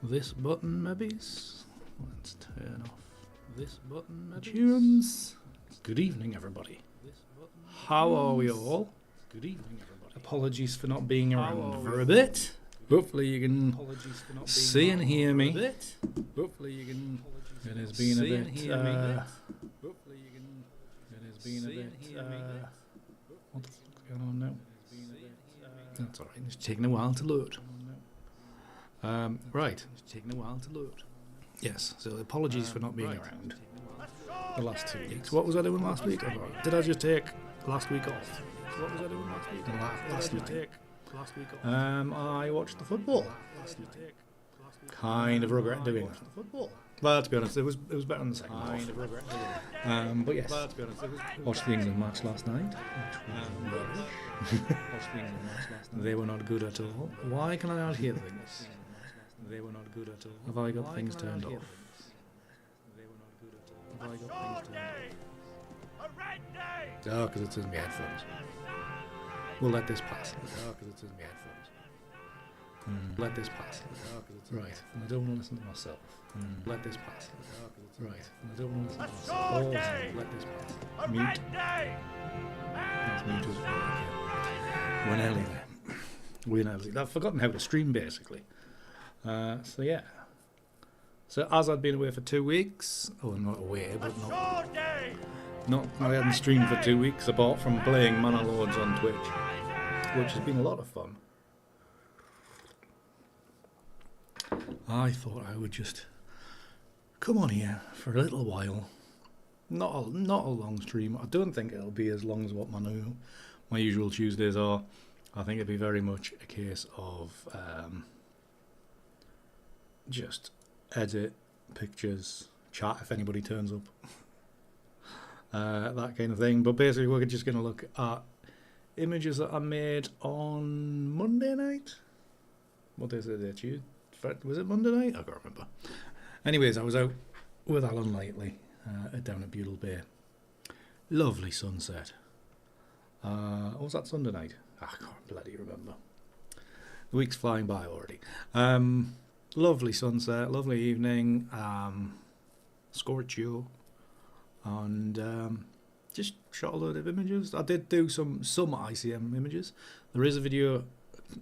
This button, maybe. Let's turn off this button, maybe. Tunes. Good evening, everybody. How are we all? Good evening, everybody. Apologies for not being around for a bit. Hopefully you can see and hear me. Hopefully you can. It has been a bit. Hopefully you can. It has been a bit. What's going on now? That's alright. It's taking a while to load. Right. It's taking a while to load. Yes. So apologies for not being around the last 2 weeks. What was I doing last week? Did I just take last week off? What was I doing last week? Last week off. I watched the football. Kind of regret doing that. Well, to be honest, it was better than the second half. But yes, watched the England match last night. They were not good at all. Why can I not hear things? They were not good at all. Have I got things turned off? Have I got things turned off? Oh, because it's in my headphones. We'll let this pass. Oh, because it's in my headphones. Let this pass. Right. And I don't want to listen to myself. Let this pass. Right. And I don't want to listen to myself. Also, let this pass. Mute. That's mute as well. We're nearly there. We're nearly there. I've forgotten how to stream, basically. So yeah. So as I'd been away for 2 weeks, oh, not away, but not I hadn't streamed for 2 weeks apart from playing Mana Lords on Twitch, which has been a lot of fun. I thought I would just come on here for a little while. Not a long stream. I don't think it'll be as long as what my usual Tuesdays are. I think it'll be very much a case of just edit pictures, chat if anybody turns up, that kind of thing. But basically we're just going to look at images that I made on Monday night. What day is it? Tuesday? Was it Monday night? I can't remember. Anyways, I was out with Alan lately down at Butle Bay. Lovely sunset. Was that Sunday night? I can't bloody remember. The week's flying by already. Lovely sunset, lovely evening, scorchio, and just shot a load of images. I did do some ICM images. There is a video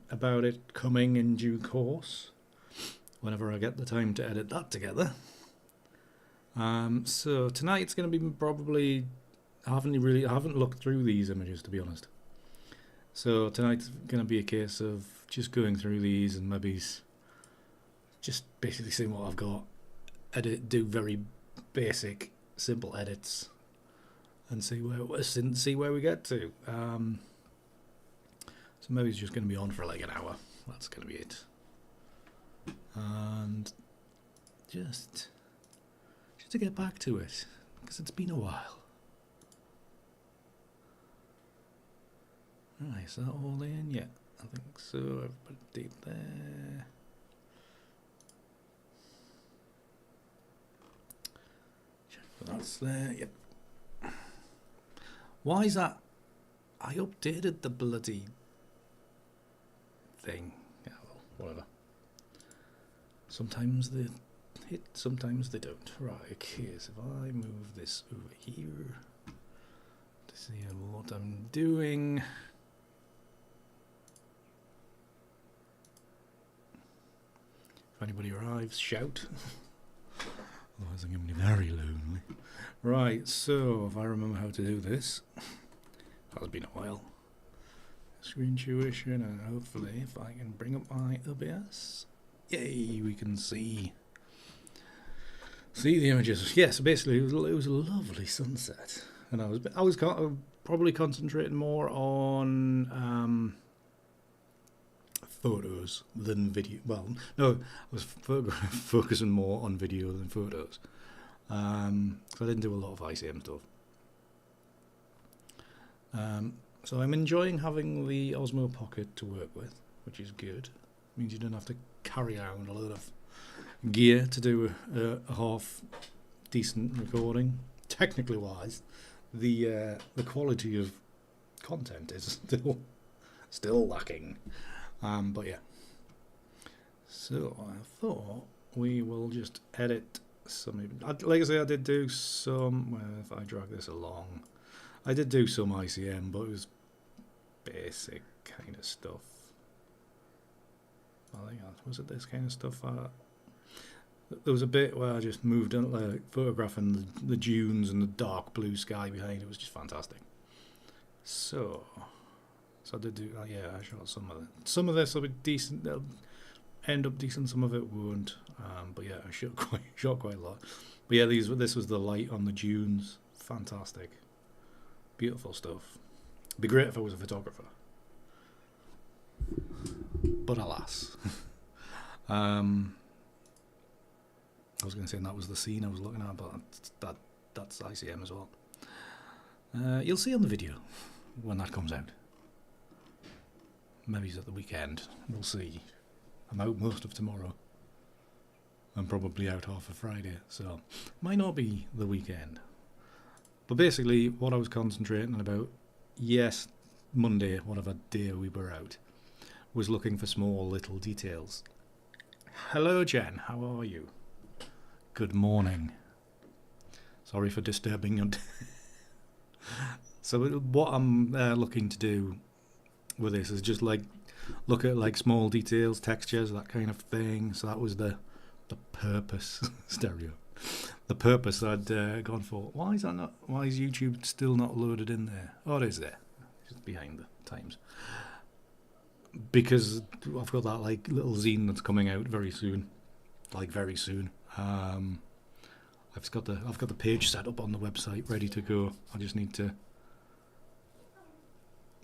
about it coming in due course, whenever I get the time to edit that together. So tonight it's going to be probably, I haven't looked through these images, to be honest. So tonight's going to be a case of just going through these and maybe just basically seeing what I've got, do very basic, simple edits, and see where we get to. So maybe it's just going to be on for like an hour. That's going to be it. And just to get back to it, because it's been a while. Right, is that all in? Yeah, I think so. I've put a date there. That's there, yep. Why is that? I updated the bloody thing. Yeah, well, whatever. Sometimes they hit, sometimes they don't. Right, okay, so if I move this over here to see what I'm doing. If anybody arrives, shout. Otherwise I'm going to be very lonely. Right, so if I remember how to do this, that's been a while. Screen tuition, and hopefully if I can bring up my OBS, yay, we can see the images. Yeah, so basically it was a lovely sunset, and I was probably concentrating more on photos than video. Well, no, I was focusing more on video than photos. So I didn't do a lot of ICM stuff. So I'm enjoying having the Osmo Pocket to work with, which is good. It means you don't have to carry around a load of gear to do a half decent recording. Technically wise, the quality of content is still lacking. But yeah. So I thought we will just edit some. Like I say, I did do some. Well, if I drag this along, I did do some ICM, but it was basic kind of stuff. I think was it this kind of stuff. There was a bit where I just moved on, like photographing the dunes and the dark blue sky behind. It was just fantastic. So I did do. Yeah, I shot some of it. Some of this will be decent. They'll end up decent. Some of it won't. But yeah, I shot quite a lot. But yeah, this was the light on the dunes. Fantastic, beautiful stuff. It'd be great if I was a photographer, but alas. I was going to say, and that was the scene I was looking at, but that's ICM as well. You'll see on the video when that comes out. Maybe it's at the weekend. We'll see. I'm out most of tomorrow. I'm probably out half of Friday, so might not be the weekend. But basically, what I was concentrating about, yes, Monday, whatever day we were out, was looking for small little details. Hello, Jen. How are you? Good morning. Sorry for disturbing you. So what I'm looking to do with this is just like look at like small details, textures, that kind of thing. So that was the purpose. Stereo. The purpose I'd gone for. Why is YouTube still not loaded in there? Oh, it is there. It's just behind the times. Because I've got that like little zine that's coming out very soon. Like very soon. I've got the page set up on the website ready to go. I just need to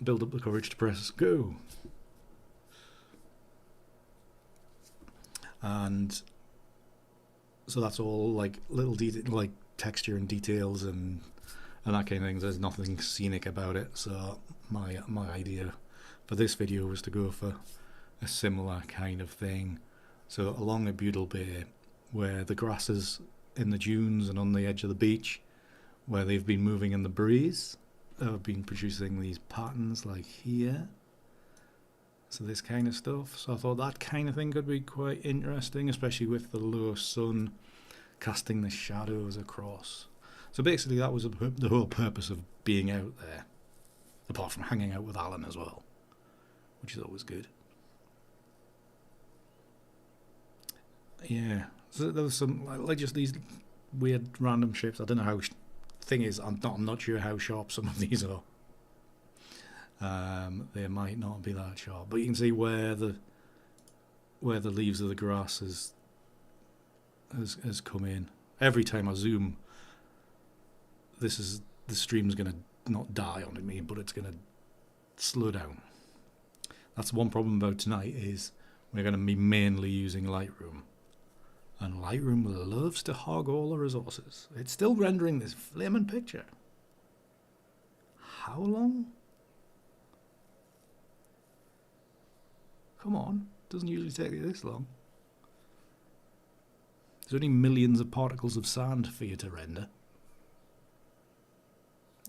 build up the courage to press go. And so that's all like little like texture and details and that kind of thing. There's nothing scenic about it. So my idea for this video was to go for a similar kind of thing. So along a Butyl Bay, where the grasses in the dunes and on the edge of the beach, where they've been moving in the breeze, have been producing these patterns like here. So this kind of stuff. So I thought that kind of thing could be quite interesting, especially with the low sun casting the shadows across. So basically that was the whole purpose of being out there, apart from hanging out with Alan as well, which is always good. Yeah, so there was some like just these weird random shapes. I don't know how. Thing is, I'm not sure how sharp some of these are. They might not be that sharp, but you can see where the leaves of the grass has come in. Every time I zoom, the stream's gonna not die on me, but it's gonna slow down. That's one problem about tonight, is we're gonna be mainly using Lightroom. And Lightroom loves to hog all the resources. It's still rendering this flaming picture. How long? Come on, doesn't usually take you this long. There's only millions of particles of sand for you to render.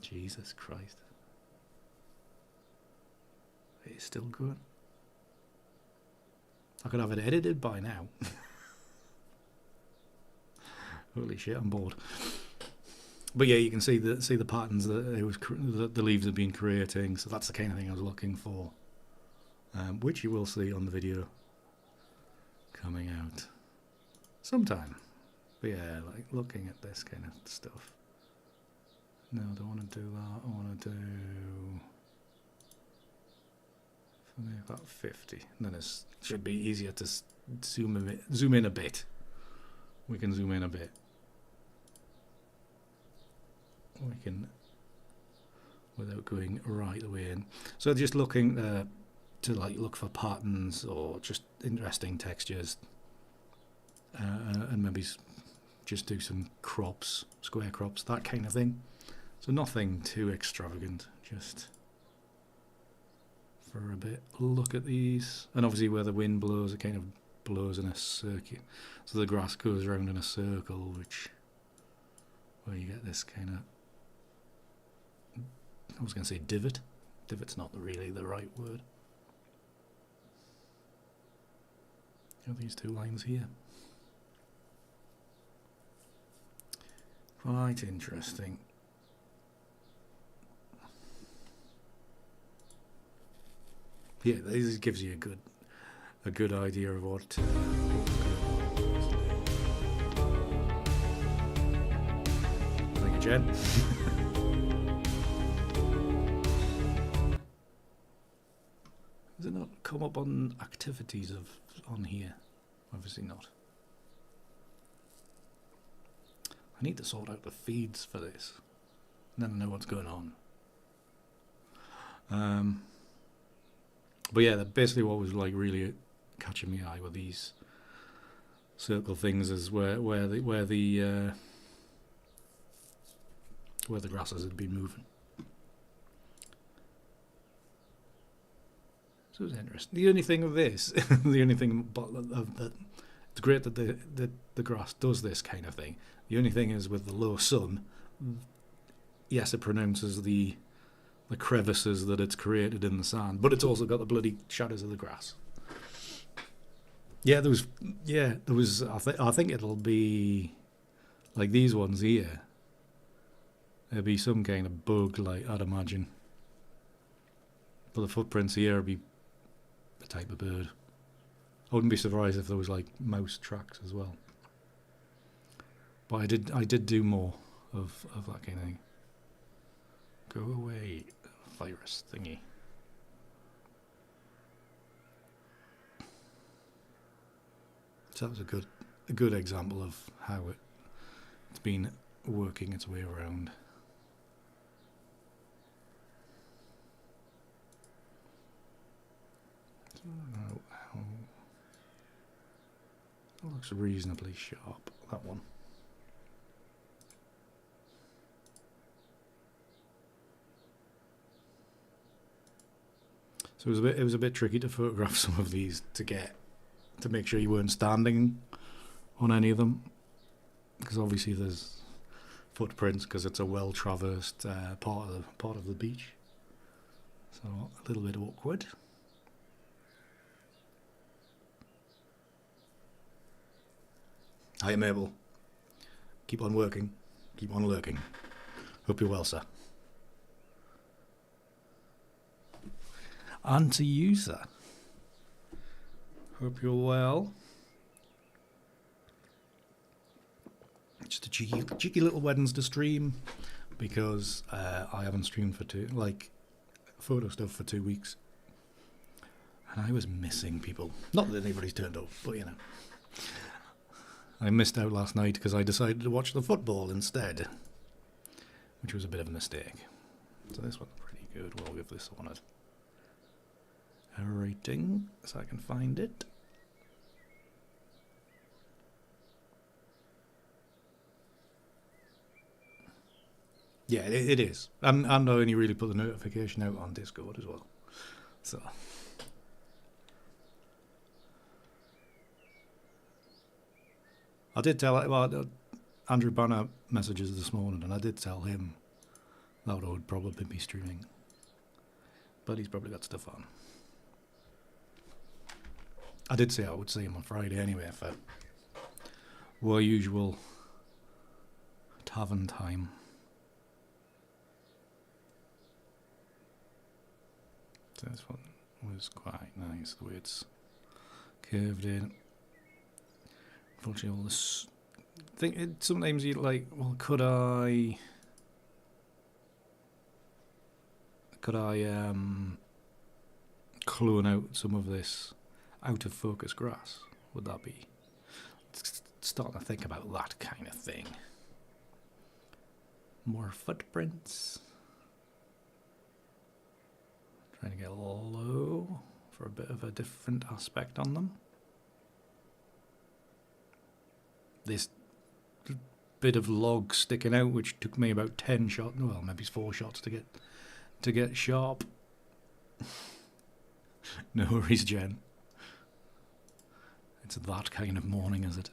Jesus Christ. It's still good. I could have it edited by now. Holy shit, I'm bored. But yeah, you can see the patterns that the leaves have been creating. So that's the kind of thing I was looking for, which you will see on the video coming out sometime. But yeah, like looking at this kind of stuff. No, I don't want to do that. I want to do for me about 50. And then it should be easier to zoom in a bit. We can zoom in a bit. We can, without going right the way in. So just looking to like look for patterns or just interesting textures, and maybe just do some crops, square crops, that kind of thing. So nothing too extravagant, just for a bit. Look at these, and obviously where the wind blows, it kind of blows in a circuit. So the grass goes around in a circle, where you get this kind of, I was going to say divot. Divot's not really the right word. These two lines here. Quite interesting. Yeah, this gives you a good idea of what. Thank you, Jen. Does it not come up on activities on here? Obviously not. I need to sort out the feeds for this, and then I know what's going on. But yeah, basically what was like really catching my eye were these circle things, is where the grasses had been moving. So it was interesting. The only thing with this, the only thing that it's great that the grass does this kind of thing. The only thing is with the low sun, yes, it pronounces the crevices that it's created in the sand, but it's also got the bloody shadows of the grass. Yeah, there was. I think it'll be like these ones here. There'll be some kind of bug, like I'd imagine. But the footprints here will be a type of bird. I wouldn't be surprised if there was like mouse tracks as well. But I did do more of that kind of thing. Go away, virus thingy. So that was a good example of how it's been working its way around. So I don't know how. It looks reasonably sharp, that one. So it was a bit tricky to photograph some of these to make sure you weren't standing on any of them, because obviously there's footprints because it's a well-traversed part of the beach. So a little bit awkward. Hi Mabel. Keep on working. Keep on lurking. Hope you're well, sir. And to you, sir. Hope you're well. Just a cheeky little Wednesday stream because I haven't streamed for photo stuff for 2 weeks. And I was missing people. Not that anybody's turned up, but you know. I missed out last night because I decided to watch the football instead, which was a bit of a mistake. So this one's pretty good. We'll give this one a rating so I can find it. Yeah, it is. And I only really put the notification out on Discord as well. So... I did tell Andrew Banner messages this morning, and I did tell him that I would probably be streaming, but he's probably got stuff on. I did say I would see him on Friday anyway for our usual tavern time. So this one was quite nice, the way it's curved in. Unfortunately, all this thing. Sometimes you like, well, could I clone out some of this out of focus grass? Would that be? Starting to think about that kind of thing. More footprints. Trying to get low for a bit of a different aspect on them. This bit of log sticking out, which took me about 10 shots, well, maybe 4 shots to get sharp. No worries, Jen. It's that kind of morning, is it?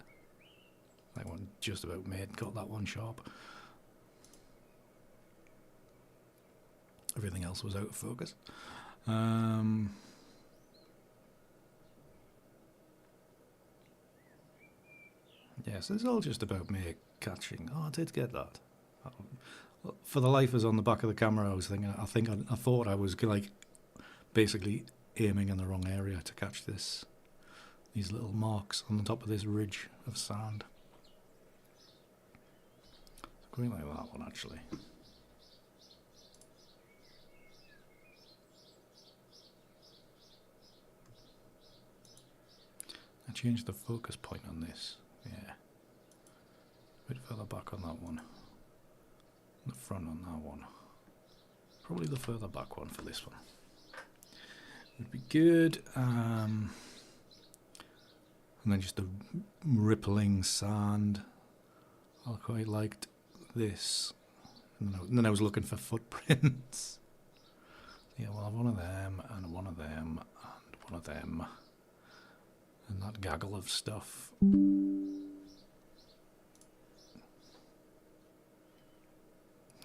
That one just about got that one sharp. Everything else was out of focus. Yes, it's all just about me catching. Oh, I did get that. For the lifers on the back of the camera, I was thinking. I thought I was like basically aiming in the wrong area to catch these little marks on the top of this ridge of sand. Quite like that one actually. I changed the focus point on this. Yeah. A bit further back on that one. The front on that one. Probably the further back one for this one. Would be good. And then just the rippling sand. I quite liked this. And then I was looking for footprints. Yeah, we'll have one of them, and one of them, and one of them. And that gaggle of stuff.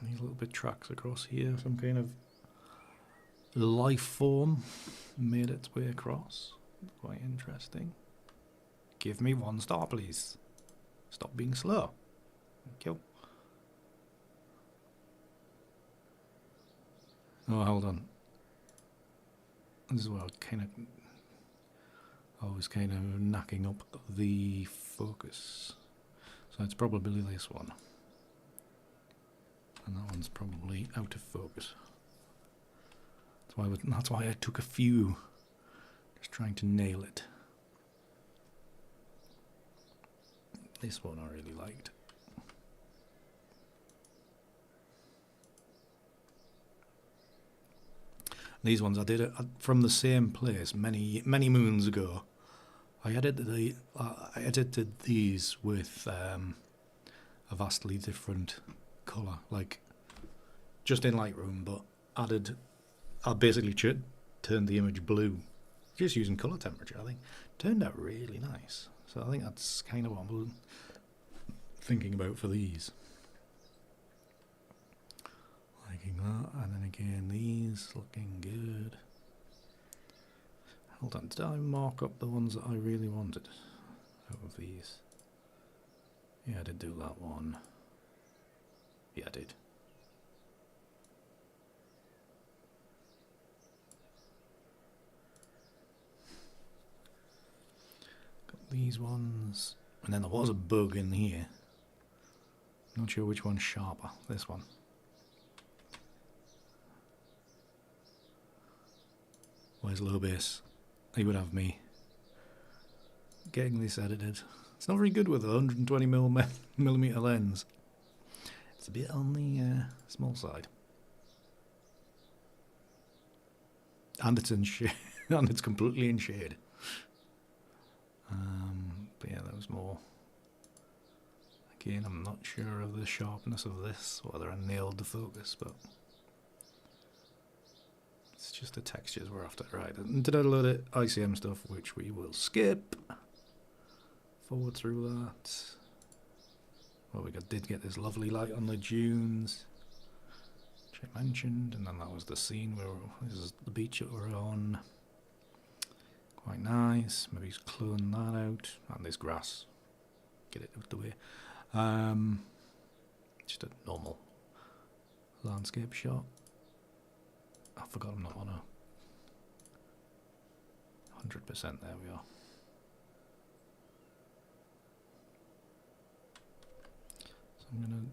These little bit tracks across here, some kind of life form made its way across. Quite interesting. Give me 1 star, please. Stop being slow. Thank you. Oh, hold on. This is what I was kind of knocking up the focus. So it's probably this one. And that one's probably out of focus. That's why I took a few. Just trying to nail it. This one I really liked. These ones I did from the same place many moons ago. I edited these with a vastly different colour, like just in Lightroom, but I basically turned the image blue, just using colour temperature. I think turned out really nice. So I think that's kind of what I'm thinking about for these. And then again, these looking good. Hold on, did I mark up the ones that I really wanted out of these? Yeah, I did do that one. Yeah, I did. Got these ones. And then there was a bug in here. Not sure which one's sharper. This one. Where's low base? He would have me getting this edited. It's not very good with a 120mm lens. It's a bit on the small side. And it's in shade. And it's completely in shade. But yeah, that was more. Again, I'm not sure of the sharpness of this, whether I nailed the focus, but it's just the textures we're after. Right, and did I load it? ICM stuff, which we will skip. Forward through that. Well, did get this lovely light on the dunes, which I mentioned, and then that was the scene where this is the beach that we're on. Quite nice. Maybe clone that out, and this grass. Get it out the way. Just a normal landscape shot. I forgot I'm not on a 100%. There we are. So I'm gonna.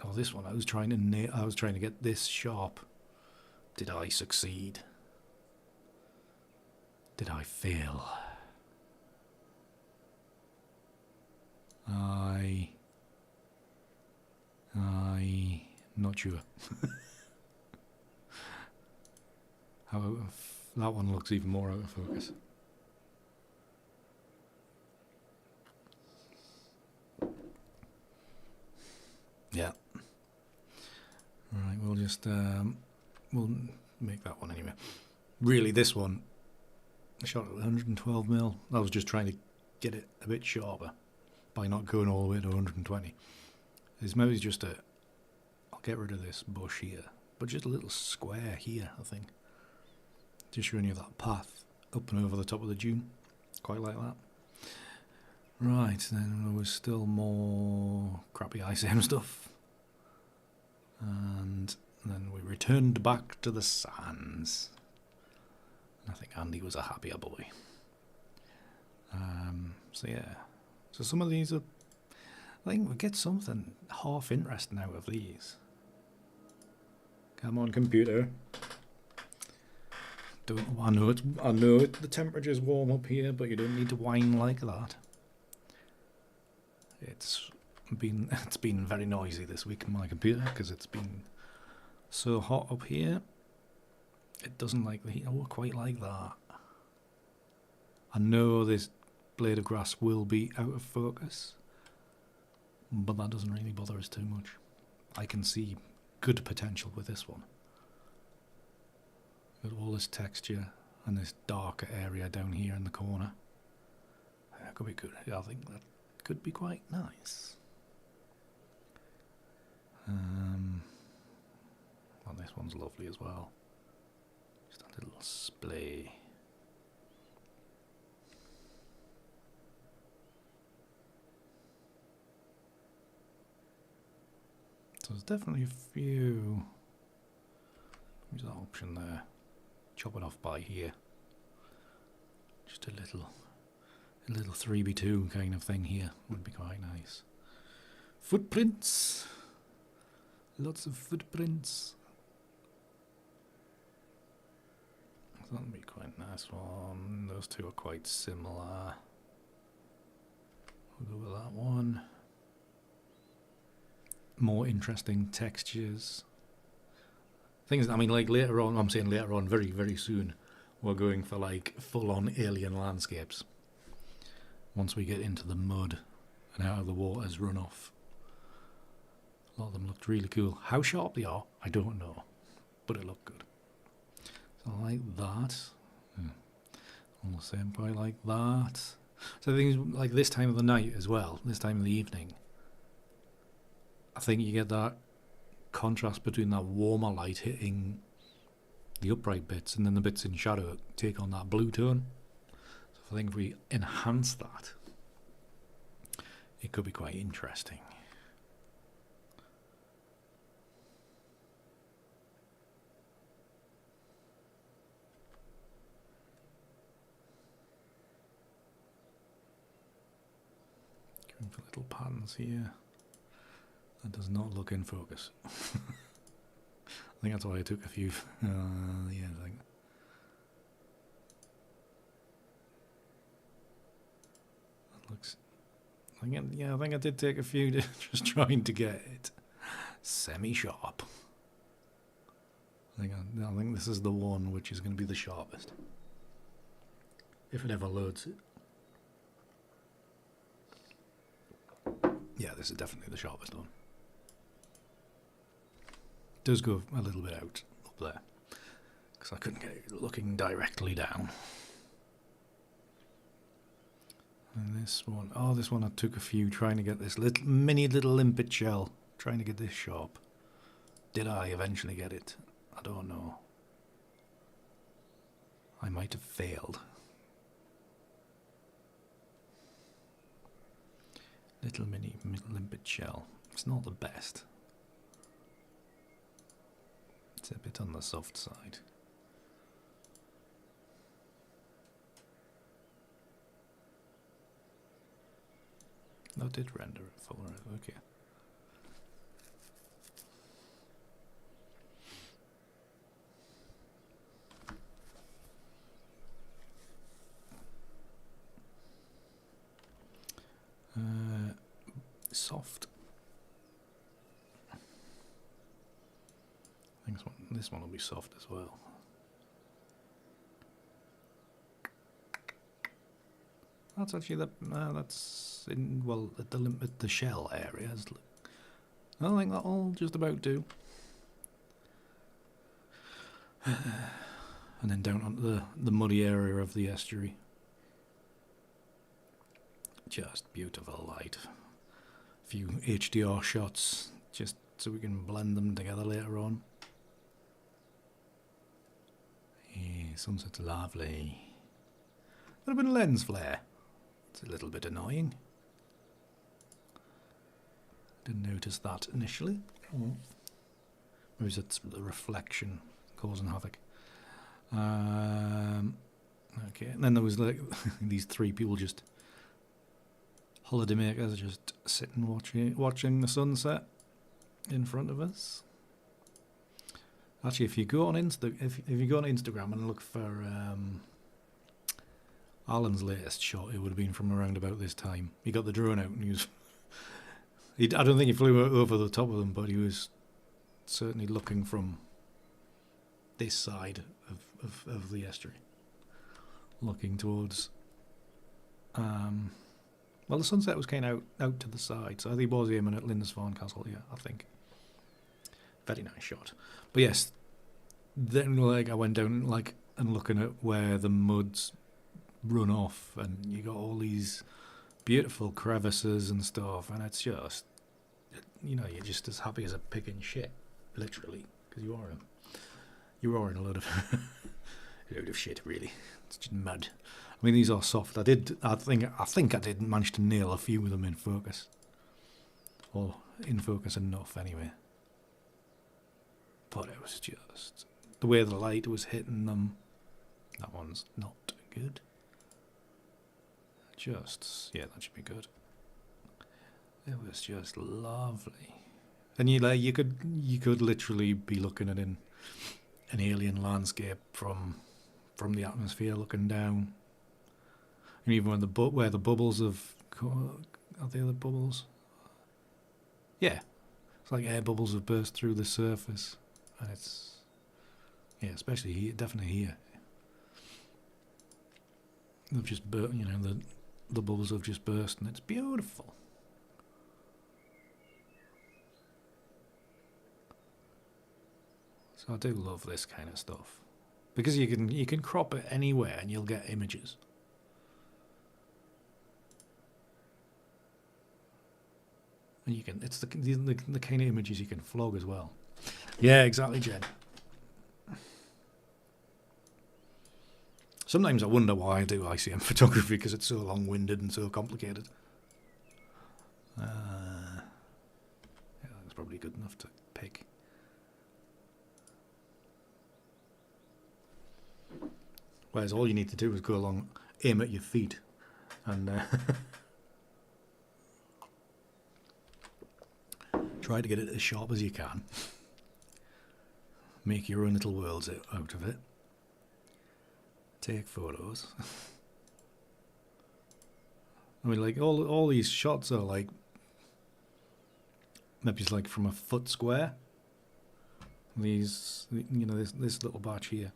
Oh, this one. I was trying to get this sharp. Did I succeed? Did I fail? Not sure. That one looks even more out of focus. Yeah. Right, we'll just we'll make that one anyway. Really, this one I shot at 112mm. I was just trying to get it a bit sharper by not going all the way to 120. This maybe just I'll get rid of this bush here, but just a little square here, I think. Just showing you that path up and over the top of the dune. Quite like that. Right, then there was still more crappy ICM stuff. And then we returned back to the sands. And I think Andy was a happier boy. So yeah. So some of these are, I think we get something half interesting out of these. Come on, computer. I know the temperature's warm up here, but you don't need to whine like that. It's been very noisy this week on my computer because it's been so hot up here. It doesn't like the heat. Oh, quite like that. I know this blade of grass will be out of focus, but that doesn't really bother us too much. I can see good potential with this one. With all this texture and this darker area down here in the corner. That could be good. I think that could be quite nice. Well, this one's lovely as well. Just a little splay. So there's definitely a few. There's that option there. Chop it off by here. Just a little 3x2 kind of thing here would be quite nice. Footprints. Lots of footprints. That would be quite a nice one. Those two are quite similar. We'll go with that one. More interesting textures. Things, I mean, like later on, I'm saying later on, very, very soon, we're going for like full-on alien landscapes. Once we get into the mud and out of the water's run off. A lot of them looked really cool. How sharp they are, I don't know, but it looked good. So I like that. All the same, quite like that. So things like this time of the night as well, this time of the evening, I think you get that contrast between that warmer light hitting the upright bits and then the bits in shadow take on that blue tone. So I think if we enhance that, it could be quite interesting. Going for little patterns here. That does not look in focus. I think that's why I took a few. Yeah, I think. That looks. I think I did take a few just trying to get it semi-sharp. I think this is the one which is going to be the sharpest. If it ever loads it. Yeah, this is definitely the sharpest one. It does go a little bit out up there because I couldn't get it looking directly down. And this one, this one I took a few trying to get this mini little limpet shell, trying to get this sharp. Did I eventually get it? I don't know. I might have failed. Little mini limpet shell. It's not the best. It's a bit on the soft side. That did render it for it, okay. Soft. I think this one will be soft as well. That's actually that's in at the shell areas. I think that'll just about do. And then down onto the muddy area of the estuary. Just beautiful light. A few HDR shots, just so we can blend them together later on. Yeah, sunset's lovely. A little bit of lens flare. It's a little bit annoying. Didn't notice that initially. Maybe it's the reflection causing havoc. Okay, and then there was like these three people just holidaymakers just sitting watching the sunset in front of us. Actually, if you go on if you go on Instagram and look for Alan's latest shot, it would have been from around about this time. He got the drone out and he was. I don't think he flew over the top of them, but he was certainly looking from this side of the estuary, looking towards. Well, the sunset was kind of out to the side, so I think he was aiming at Lindisfarne Castle. Yeah, I think. Very nice shot. But yes, then I went down and looking at where the mud's run off, and you got all these beautiful crevices and stuff, and it's just, you're just as happy as a pig in shit, literally, because you are in a load of shit, really. It's just mud. I mean, these are soft. I think I did manage to nail a few of them in focus, or in focus enough anyway. But it was just the way the light was hitting them. That one's not good. That should be good. It was just lovely, and you could literally be looking at an alien landscape from the atmosphere, looking down. And even where the bubbles are they the bubbles? Yeah, it's like air bubbles have burst through the surface, and it's especially here, definitely here. They've just burst, the bubbles have just burst, and it's beautiful. So I do love this kind of stuff because you can crop it anywhere and you'll get images. And it's the kind of images you can flog as well. Yeah, exactly, Jen. Sometimes I wonder why I do ICM photography, because it's so long-winded and so complicated. Yeah, that's probably good enough to pick. Whereas all you need to do is go along, aim at your feet, and try to get it as sharp as you can. Make your own little worlds out of it. Take photos. I mean, like, all these shots are like, maybe it's like from a foot square. These, you know, this little batch here.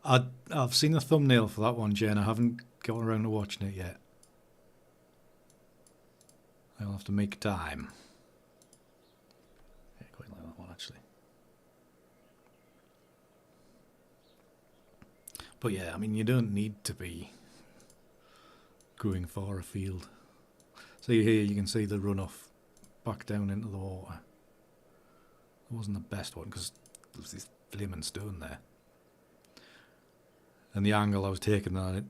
I've seen a thumbnail for that one, Jen. I haven't got around to watching it yet. I'll have to make time. Yeah, quite like that one, actually. But yeah, I mean, you don't need to be going far afield. So here you can see the runoff back down into the water. It wasn't the best one because there was this flaming stone there. And the angle I was taking at it,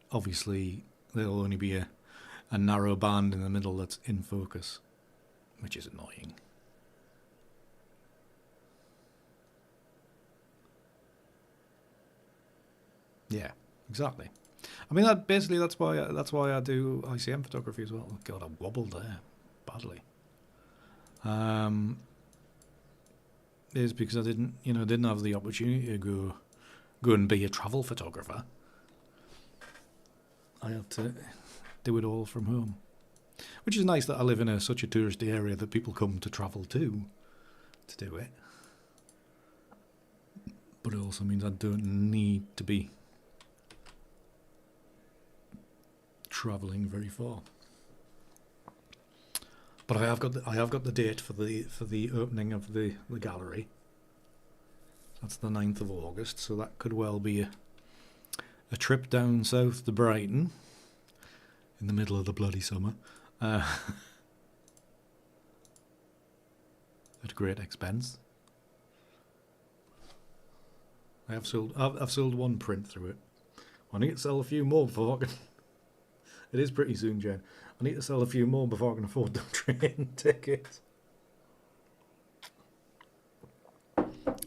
obviously there'll only be a narrow band in the middle that's in focus, which is annoying. Yeah, exactly. I mean, that's why I do ICM photography as well. God, I wobbled there badly. Is because I didn't have the opportunity to go and be a travel photographer. I had to do it all from home, which is nice that I live in such a touristy area that people come to travel to do it. But it also means I don't need to be travelling very far. But I have got the date for the opening of the gallery. That's the 9th of August, so that could well be a trip down south to Brighton in the middle of the bloody summer, at great expense. I've sold one print through it. I need to sell a few more before I can. It is pretty soon, Jen. I need to sell a few more before I can afford the train ticket.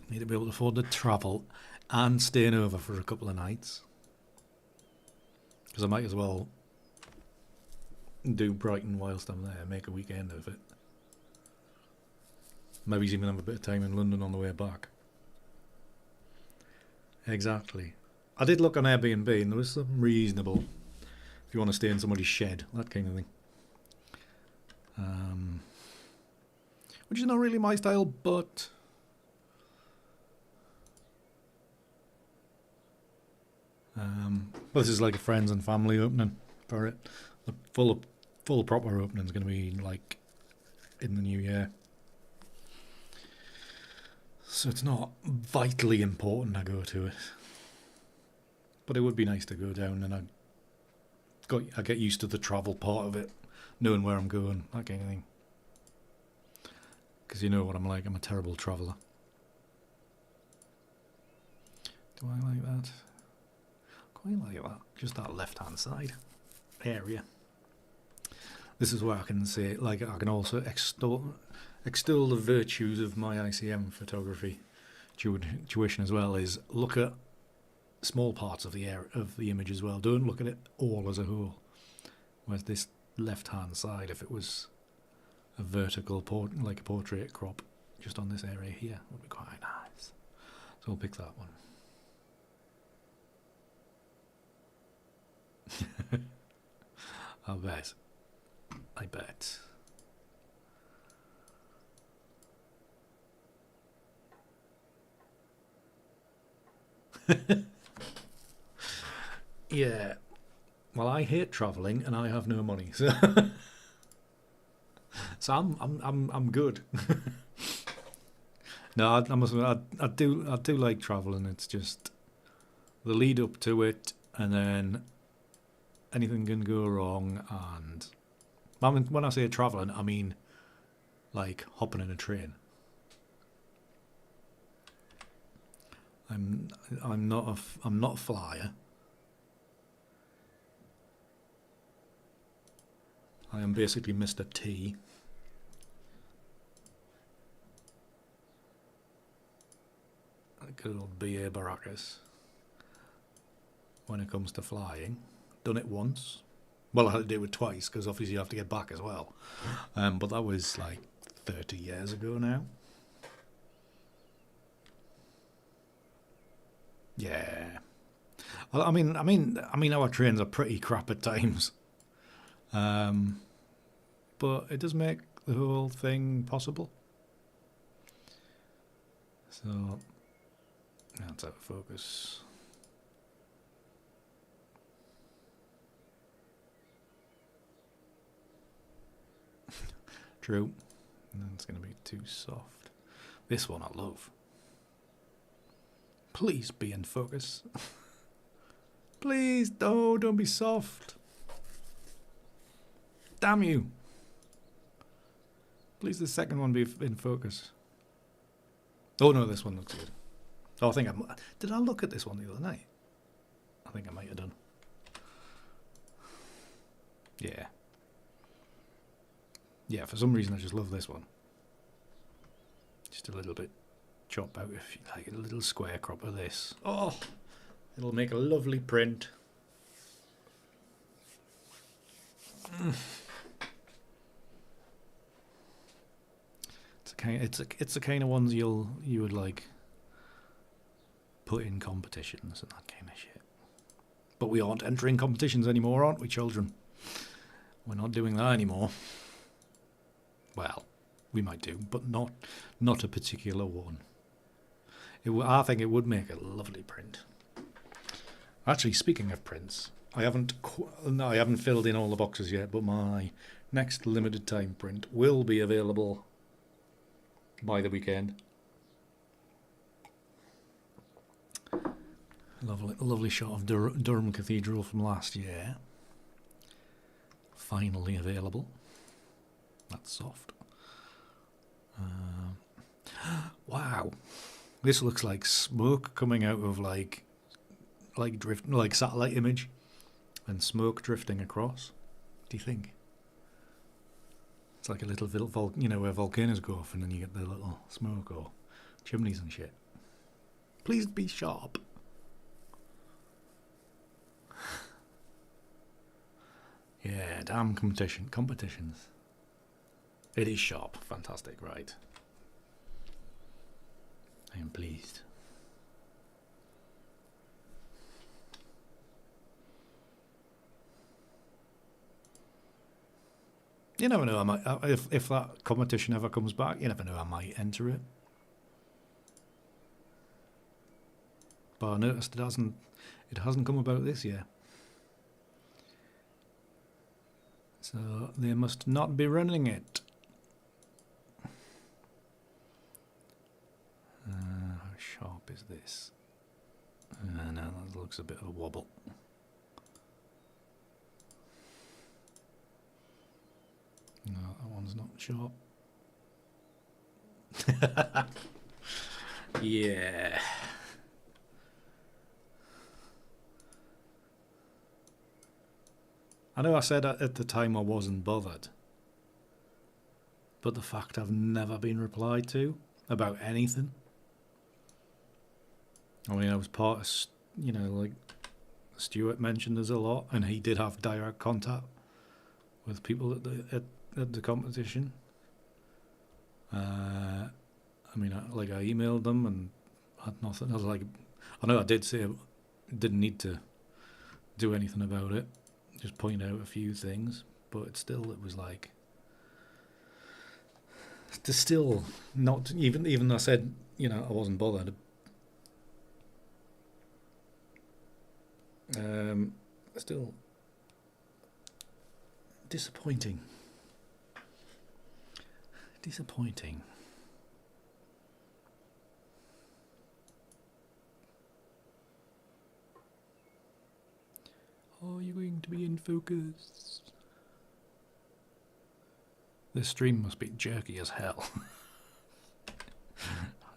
Need to be able to afford to travel and staying over for a couple of nights. Because I might as well do Brighton whilst I'm there, make a weekend of it. Maybe even have a bit of time in London on the way back. Exactly. I did look on Airbnb and there was something reasonable. If you want to stay in somebody's shed, that kind of thing. Which is not really my style, but this is like a friends and family opening for it. The full proper opening is going to be like in the new year. So it's not vitally important I go to it. But it would be nice to go down and I get used to the travel part of it, knowing where I'm going, that kind of thing. Because you know what I'm like, I'm a terrible traveller. Do I like that? Quite like that. Just that left-hand side area. This is where I can say, like, I can also extol the virtues of my ICM photography tuition as well. Is look at small parts of the image as well. Don't look at it all as a whole. Whereas this left-hand side, if it was a vertical like a portrait crop, just on this area here, would be quite nice. So we'll pick that one. I bet. Yeah. Well, I hate travelling and I have no money, so so I'm good. No, I must admit, I do like travelling. It's just the lead up to it, and then anything can go wrong, and I mean, when I say travelling, I mean like hopping in a train. I'm not a flyer. I am basically Mr. T. Good old B.A. Baracus. When it comes to flying, done it once. Well, I had to do it twice because obviously you have to get back as well. But that was like 30 years ago now. Yeah. I mean, our trains are pretty crap at times. But it does make the whole thing possible. So that's out of focus. True. And it's going to be too soft. This one I love. Please be in focus. Please, don't be soft. Damn you. Please the second one be in focus. Oh no, this one looks good. Oh, did I look at this one the other night? I think I might have done. Yeah. Yeah, for some reason I just love this one. Just a little bit chop out, if you like, a little square crop of this. Oh, it'll make a lovely print. It's the kind of ones you would like put in competitions and that kind of shit. But we aren't entering competitions anymore, aren't we, children? We're not doing that anymore. Well, we might do, but not a particular one. I think it would make a lovely print. Actually, speaking of prints, I haven't filled in all the boxes yet, but my next limited time print will be available by the weekend. Lovely shot of Durham Cathedral from last year. Finally available. That's soft. Wow, this looks like smoke coming out of like satellite image, and smoke drifting across. What do you think? It's like a little where volcanoes go off and then you get the little smoke or chimneys and shit. Please be sharp. Yeah, damn competitions. It is sharp. Fantastic, right. I am pleased. You never know. I might, if that competition ever comes back, you never know. I might enter it. But I noticed it hasn't come about this year. So they must not be running it. How sharp is this? No, that looks a bit of a wobble. No, that one's not sharp. Yeah. I know I said at the time I wasn't bothered, but the fact I've never been replied to about anything. I mean, I was part of, like Stuart mentioned us a lot, and he did have direct contact with people at the competition. I mean, I emailed them and had nothing. I was like, I know I did say I didn't need to do anything about it, just point out a few things, but it was like, to still not even I said, I wasn't bothered. Still disappointing. Are you going to be in focus? This stream must be jerky as hell.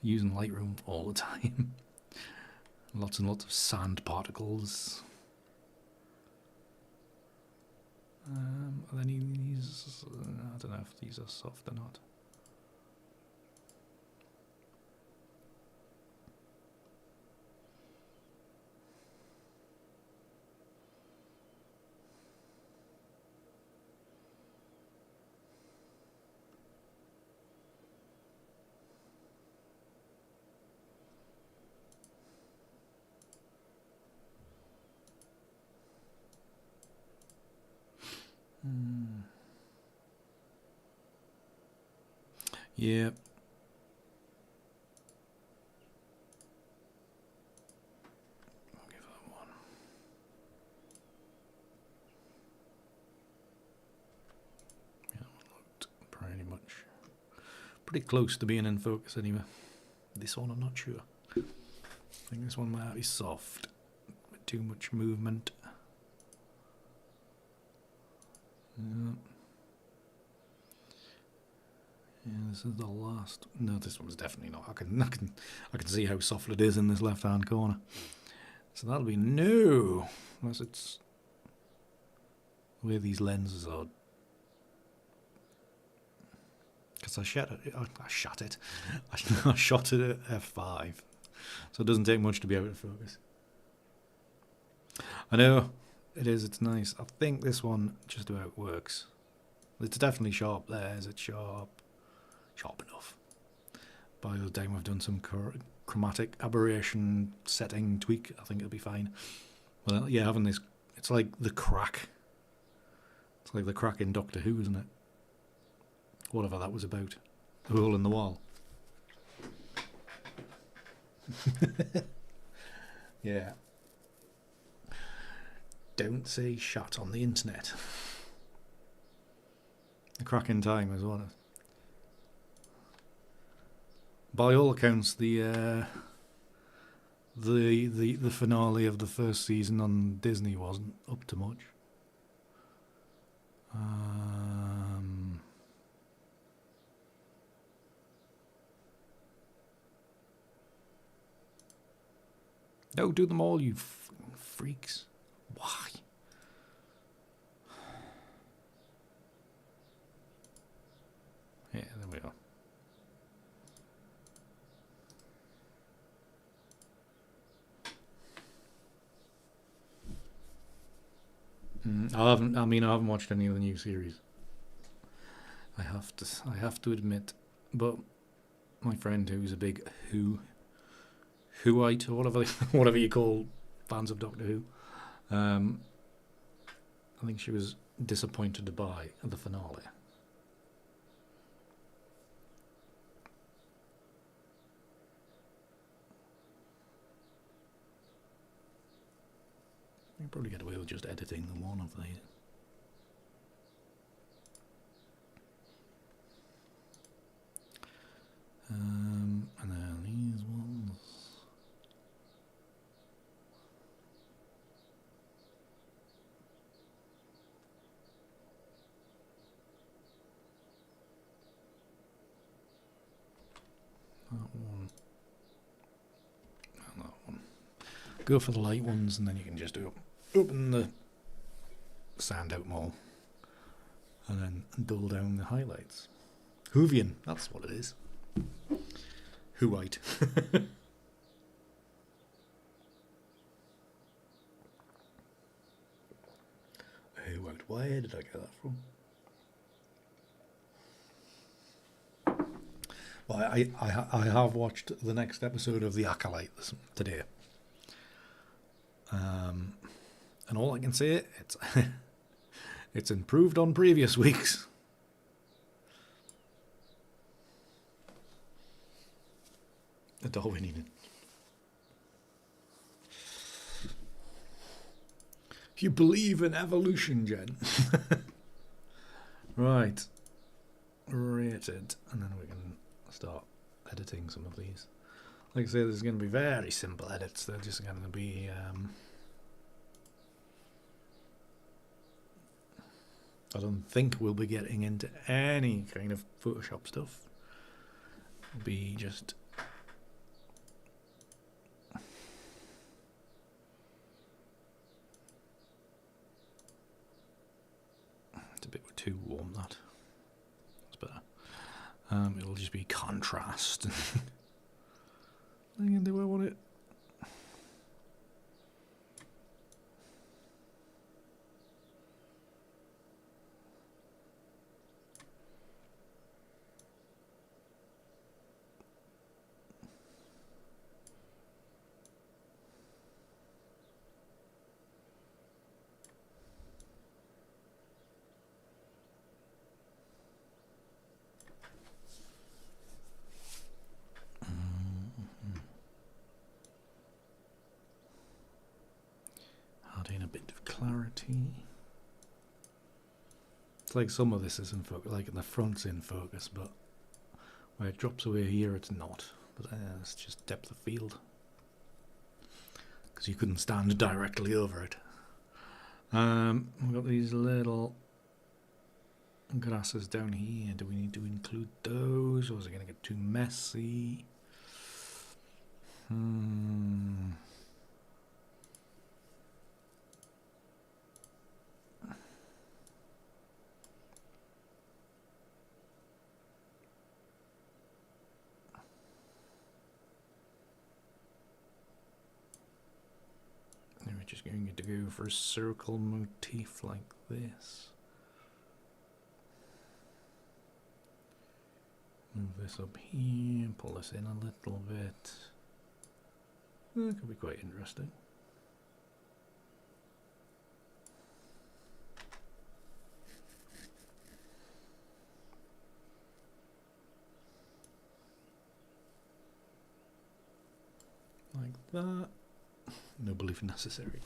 Using Lightroom all the time. Lots and lots of sand particles. Are any of these? I don't know if these are soft or not. Yep. I'll give that one. Yeah, that one looked pretty close to being in focus anyway. This one I'm not sure. I think this one might be soft. With too much movement. Yeah. Yeah, this is the last. No, this one's definitely not. I can see how soft it is in this left-hand corner. So that'll be no, unless it's the way these lenses are. Because I shot it. I shot it at f5, so it doesn't take much to be able to focus. I know it is. It's nice. I think this one just about works. It's definitely sharp. There, is it sharp? Sharp enough. By the time we've done some chromatic aberration setting tweak, I think it'll be fine. Well, yeah, having this, it's like the crack. It's like the crack in Doctor Who, isn't it? Whatever that was about. The hole in the wall. Yeah. Don't say shut on the internet. The crack in time as well. By all accounts, the finale of the first season on Disney wasn't up to much. No, do them all, you freaks. Why? Yeah, there we are. I haven't watched any of the new series. I have to admit, but my friend who's a big Whoite, or whatever you call fans of Doctor Who, I think she was disappointed by the finale. You can probably get away with just editing the one of these. And then these ones. That one. And that one. Go for the light ones, and then you can just open the sand out more, and then dull down the highlights. Hoovian, that's what it is. Whoite. Whoite. Where did I get that from? Well, I have watched the next episode of The Acolyte today. And all I can say, it's improved on previous weeks. A Darwinian. You believe in evolution, Jen. Right. Rated. And then we can start editing some of these. Like I say, there's going to be very simple edits. They're just going to be I don't think we'll be getting into any kind of Photoshop stuff. It'll be just it's a bit too warm, that. That's better. It'll just be contrast. I can do what I want it. Adding a bit of clarity. It's like some of this is in focus, like the front's in focus, but where it drops away here, it's not. But it's just depth of field, because you couldn't stand directly over it. We've got these little grasses down here. Do we need to include those, or is it going to get too messy? We're just going to go for a circle motif like this. Move this up here, pull this in a little bit. That could be quite interesting. Like that. No belief necessary.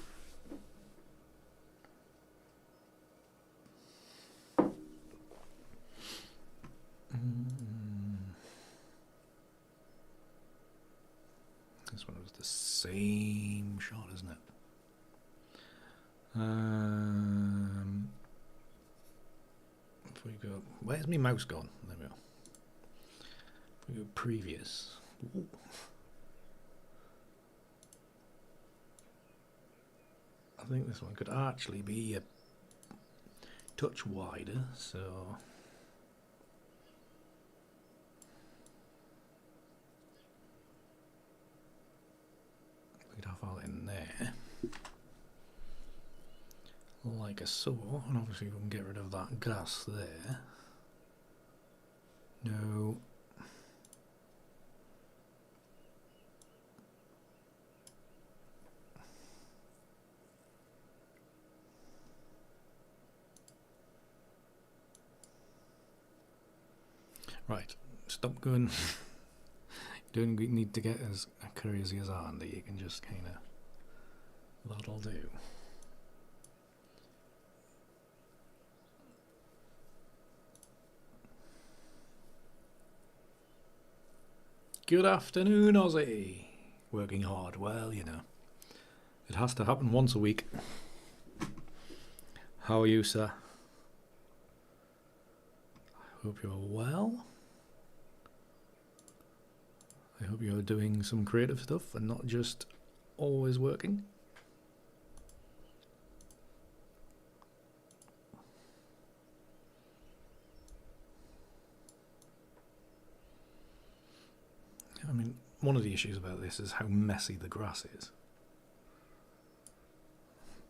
This one was the same shot, isn't it? If we go, where's my mouse gone? There we go. If we go previous. Ooh. I think this one could actually be a touch wider, so we'd have all in there, like a so, and obviously we can get rid of that grass there. No. Right, stop going. You don't need to get as crazy as Andy, you can just kind of, that'll do. Good afternoon, Aussie. Working hard, well, you know, it has to happen once a week. How are you, sir? I hope you're well. I hope you're doing some creative stuff and not just always working. I mean, one of the issues about this is how messy the grass is.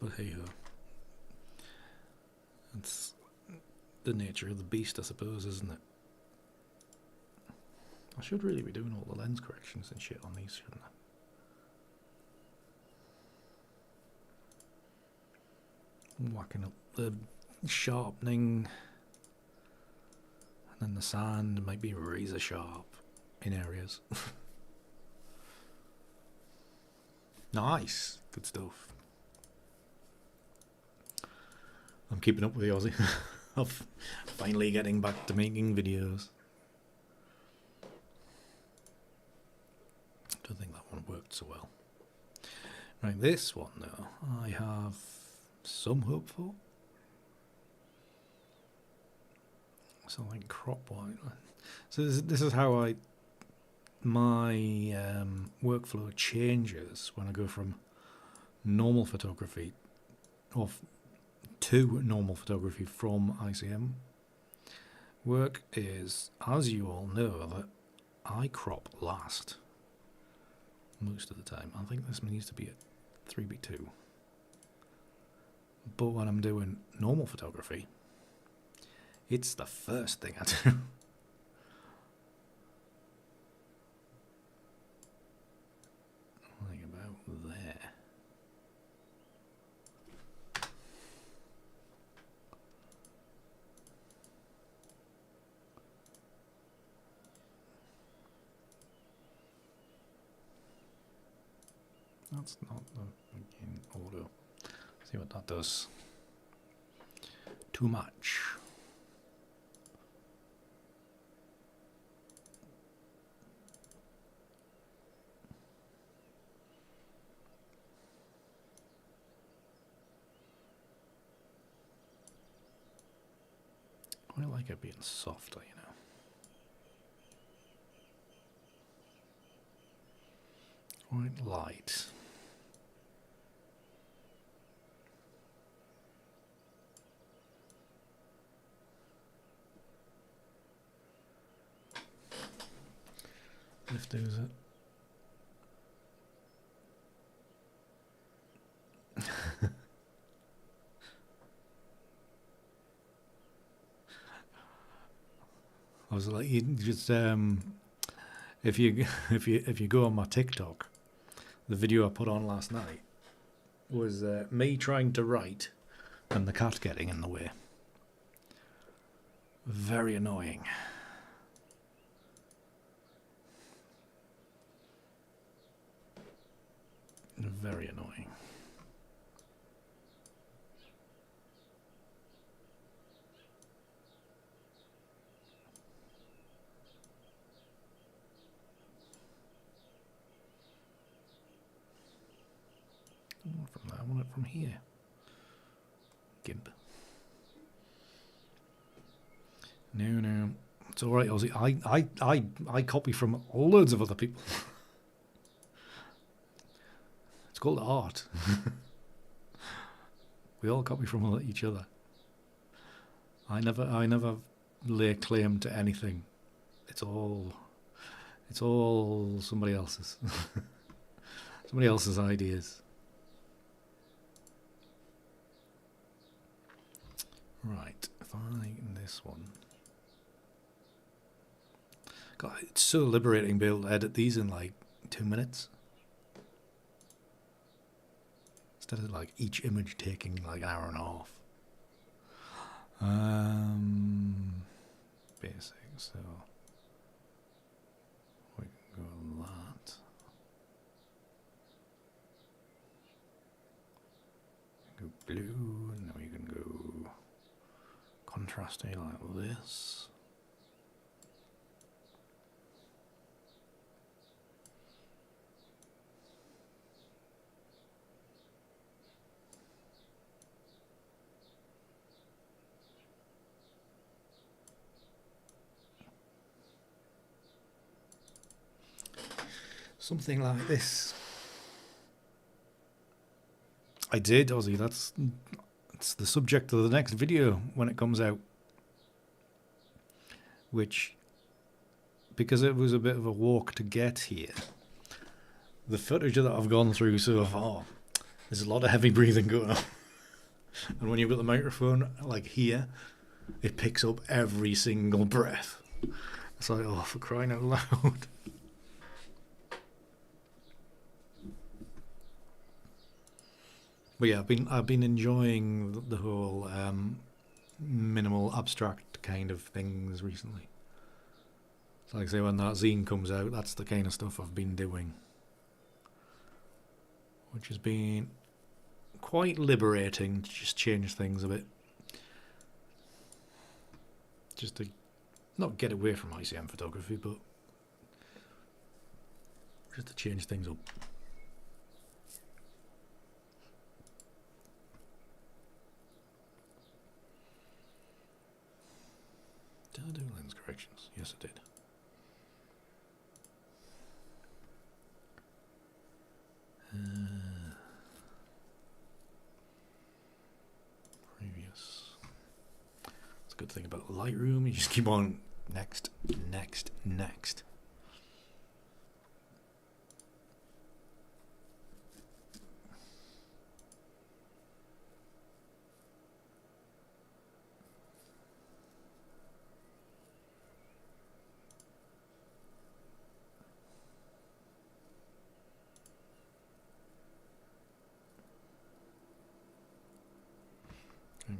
But hey ho. It's the nature of the beast, I suppose, isn't it? I should really be doing all the lens corrections and shit on these, shouldn't I? Whacking up the sharpening, and then the sand might be razor sharp in areas. Nice, good stuff. I'm keeping up with the Aussie. I'm finally getting back to making videos. Don't think that one worked so well. Right, this one though, I have some hope for. something crop white. So this is how my workflow changes when I go from normal photography to normal photography from ICM work is, as you all know, that I crop last most of the time. I think this needs to be at 3:2. But when I'm doing normal photography, it's the first thing I do. Like about there. That's not the begin auto. See what that does. Too much. I like it being softer, you know. Quite light. If there's it. I was like, you just if you go on my TikTok, the video I put on last night was me trying to write and the cat getting in the way. Very annoying. Very annoying. I want it from there. I want it from here. Gimp. No. It's alright, Ozzy. I copy from loads of other people. It's called art. We all copy from each other. I never lay claim to anything. It's all somebody else's. Somebody else's ideas. Right, if I this one. God, it's so liberating being able to edit these in like 2 minutes. Instead of like each image taking like an hour and a half. Basic, so we can go that. Go blue, and then we can go contrasting like this. Something like this. I did, Ozzy. That's the subject of the next video when it comes out. Which, because it was a bit of a walk to get here, the footage that I've gone through so far, there's a lot of heavy breathing going on. And when you've got the microphone like here, it picks up every single breath. It's like, oh, for crying out loud. But yeah, I've been enjoying the whole minimal abstract kind of things recently. So like I say, when that zine comes out, that's the kind of stuff I've been doing, which has been quite liberating to just change things a bit, just to not get away from ICM photography, but just to change things up. Did I do lens corrections? Yes, I did. Previous. That's a good thing about Lightroom. You just keep on next, next, next.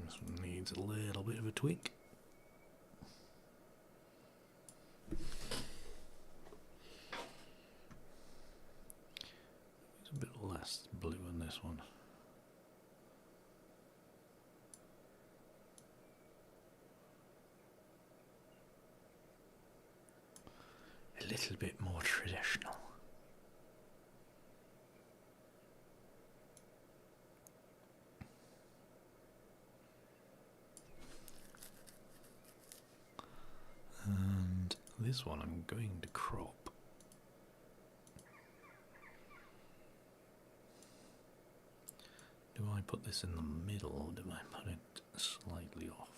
This one needs a little bit of a tweak. It's a bit less blue in this one. A little bit more traditional. And this one I'm going to crop. Do I put this in the middle or do I put it slightly off?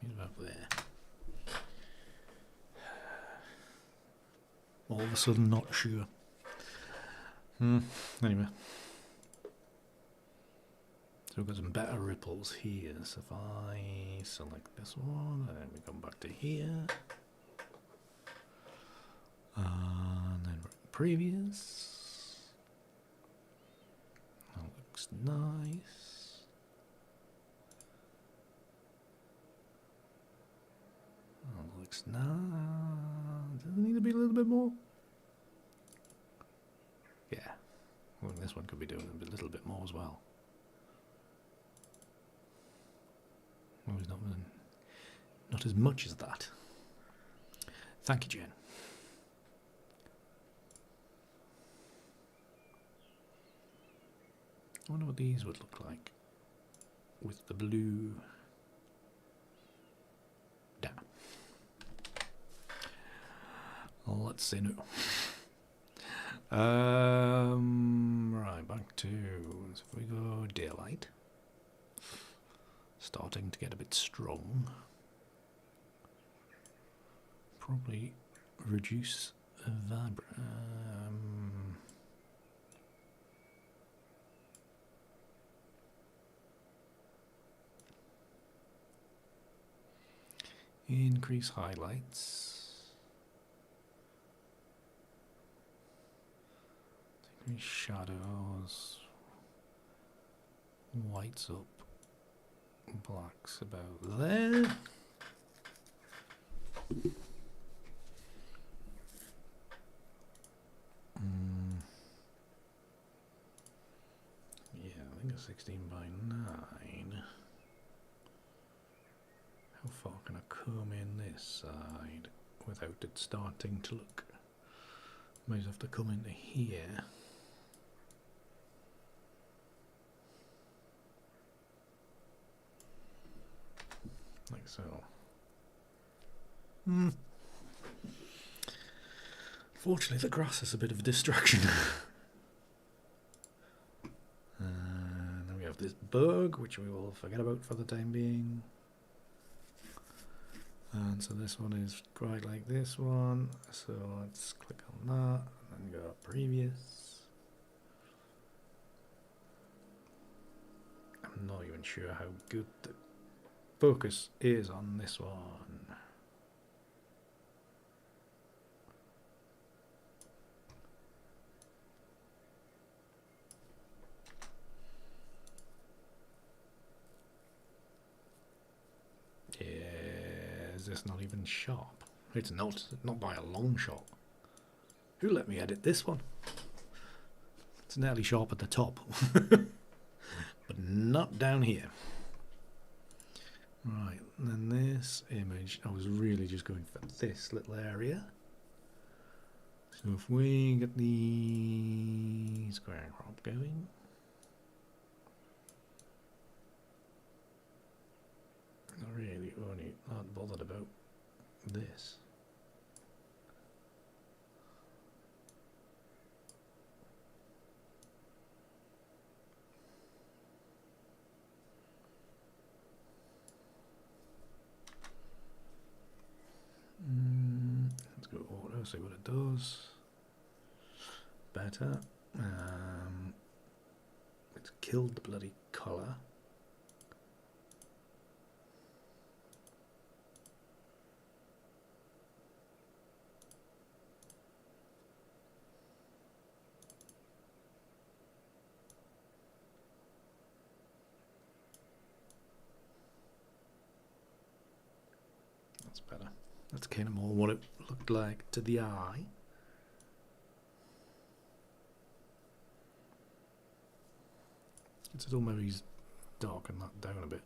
Maybe about there. All of a sudden not sure. Anyway. So we've got some better ripples here. So if I select this one, and then we come back to here. And then previous. That looks nice. That looks nice. Does it need to be a little bit more? Yeah. Well, this one could be doing a little bit more as well. Well, not as much as that. Thank you, Jen. I wonder what these would look like with the blue down. Let's see now. Right, back to, so if we go daylight. Starting to get a bit strong. Probably reduce increase highlights. Decrease shadows. Whites up. Blacks about there. Yeah, I think a 16 by 9. How far can I comb in this side without it starting to look? Might have to come into here. Like so. Fortunately, the grass is a bit of a distraction. And then we have this bug, which we will forget about for the time being. And so this one is quite like this one. So let's click on that and then go previous. I'm not even sure how good the focus is on this one. Yeah, is this not even sharp? It's not by a long shot. Who let me edit this one? It's nearly sharp at the top, but not down here. Right, and then this image, I was really just going for this little area. So if we get the square crop going. really only not bothered about this. Let's go auto, see what it does. Better. It's killed the bloody colour. That's better. That's kind of more what it looked like to the eye. It's still maybe darken that down a bit.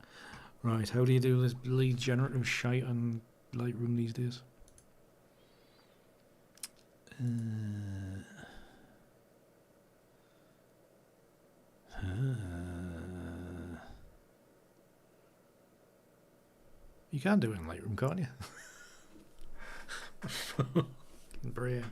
Right, how do you do this lead generative shite on Lightroom these days? You can do it in Lightroom, can't you? Brain.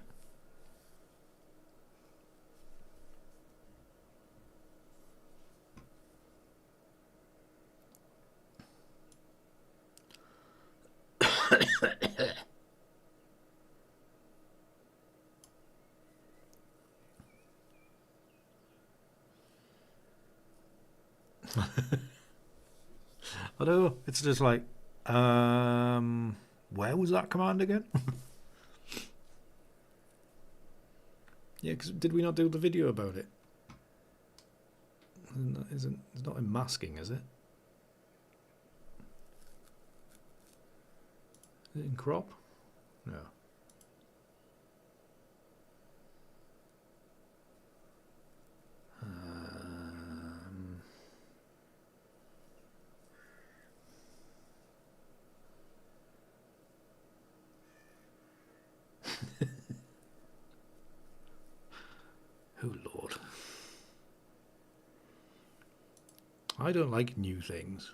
I know, it's just like, where was that command again? Yeah, because did we not do the video about it? It's not in masking, is it? Is it in crop? No. Oh Lord. I don't like new things.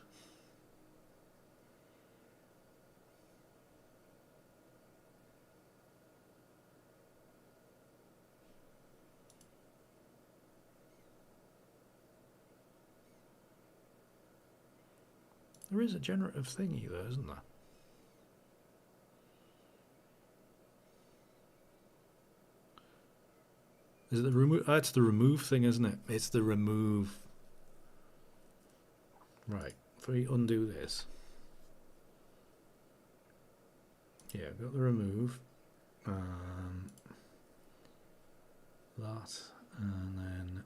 There is a generative thingy there, isn't there? Is it the remove? Oh, it's the remove thing, isn't it? It's the remove. Right. If we undo this. Yeah, I've got the remove. That. And then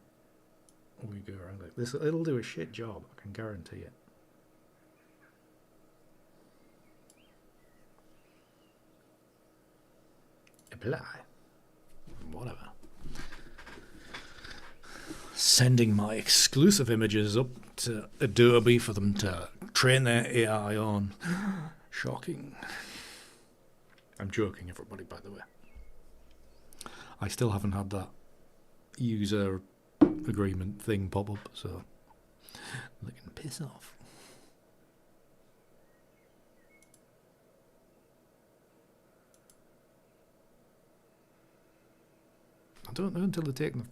we go around like this. It'll do a shit job, I can guarantee it. Apply. Whatever. Sending my exclusive images up to Adobe for them to train their AI on. Shocking. I'm joking, everybody, by the way. I still haven't had that user agreement thing pop up, so they can piss off. I don't know until they're taking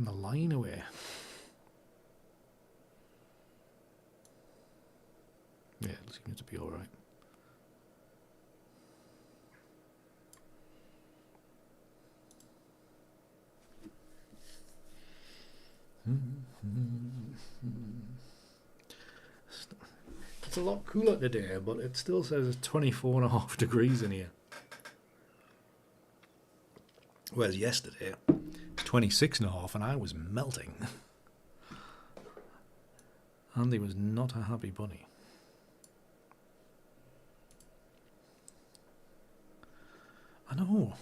the line away. Yeah, it seems to be all right. It's a lot cooler today, but it still says it's 24.5 degrees in here. Whereas yesterday, it was 26.5 and I was melting. Andy was not a happy bunny. I know.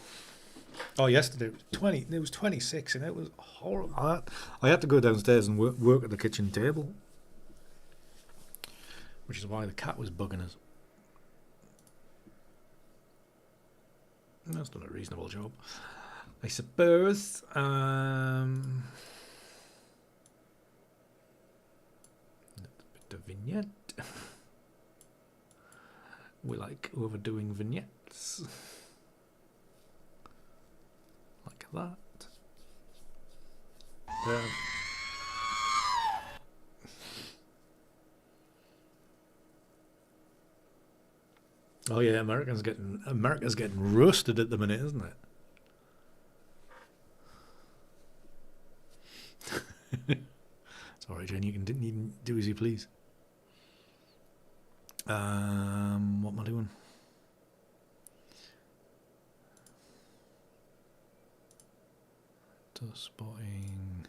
Oh, yesterday it was 20. It was 26, and it was horrible. I had to go downstairs and work at the kitchen table, which is why the cat was bugging us. That's done a reasonable job, I suppose. The vignette. We like overdoing vignettes. Like that. Oh yeah, America's getting roasted at the minute, isn't it? Sorry, Jen, you can do as you please. What am I doing? Dust spotting.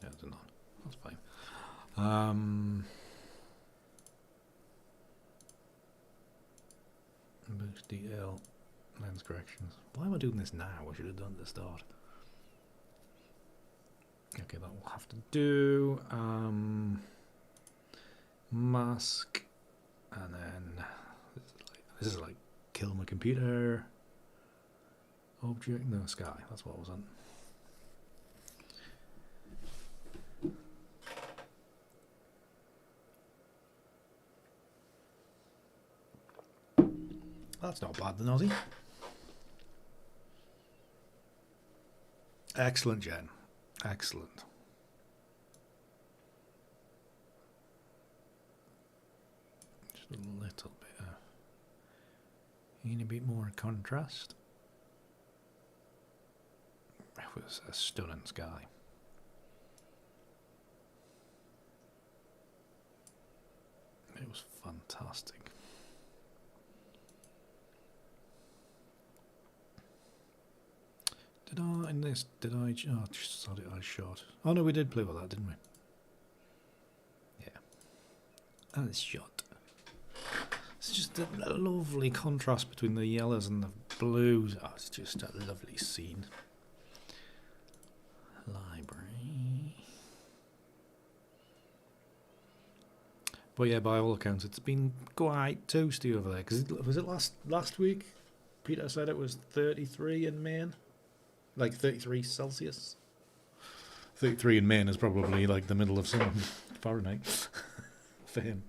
Yeah, it's not. That's fine. Boost DL lens corrections. Why am I doing this now? I should have done it at the start. Okay, that will have to do. Mask, and then this is like kill my computer. Object, no, sky. That's what I was on. That's not bad, then, Aussie. Excellent, Jen. Excellent. Just a little bit. You need a bit more contrast. It was a stunning sky. It was fantastic. Did I, in this, did I, oh, I just thought I shot. Oh no, we did play with that, didn't we? Yeah. And it's shot. It's just a lovely contrast between the yellows and the blues. Oh, it's just a lovely scene. Library. But yeah, by all accounts, it's been quite toasty over there. Because was it last week? Peter said it was 33 in Maine. Like 33 Celsius. 33 in Maine is probably like the middle of summer Fahrenheit for him.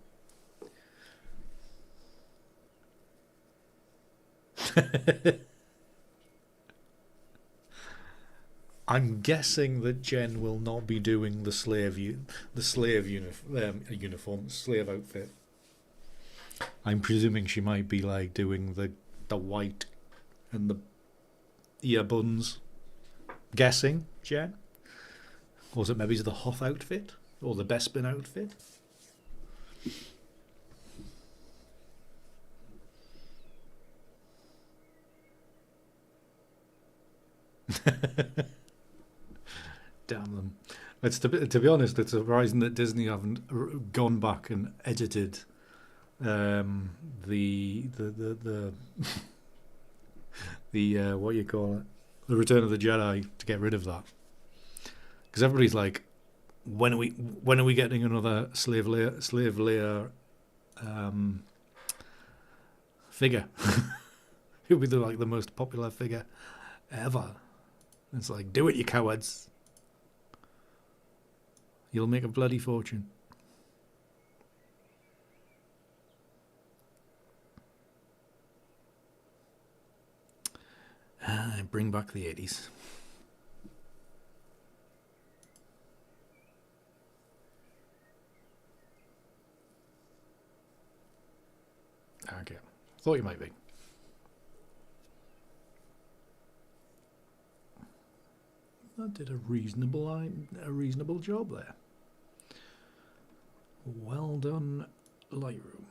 I'm guessing that Jen will not be doing the slave outfit. I'm presuming she might be like doing the white and the ear buns. Guessing, Jen? Or is it maybe the Hoth outfit? Or the Bespin outfit? Damn them. It's to be honest, it's surprising that Disney haven't gone back and edited the what you call it, the Return of the Jedi, to get rid of that. Because everybody's like, when are we getting another slave Leia figure? Who'll be the most popular figure ever? It's like, do it, you cowards. You'll make a bloody fortune. Bring back the 80s. Okay. Thought you might be. That did a reasonable job there. Well done, Lightroom.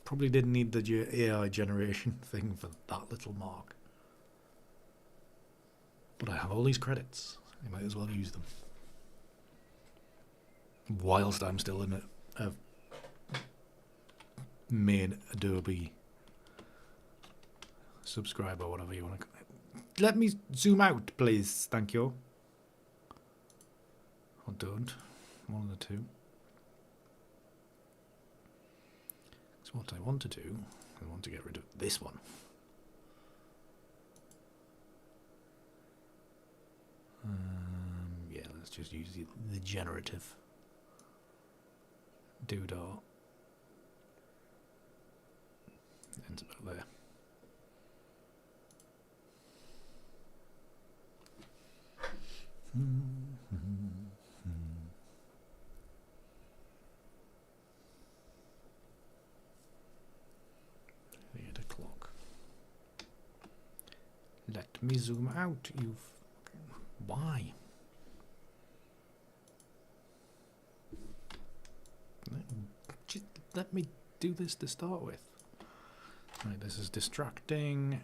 Probably didn't need the AI generation thing for that little mark. But I have all these credits. I might as well use them. Whilst I'm still in a main Adobe subscriber, whatever you want to call it. Let me zoom out, please. Thank you. Or don't. One of the two. So what I want to do, I want to get rid of this one. Yeah, let's just use the generative doodah. Ends about there. The clock. Let me zoom out, you. Why? Just let me do this to start with. Right, this is distracting.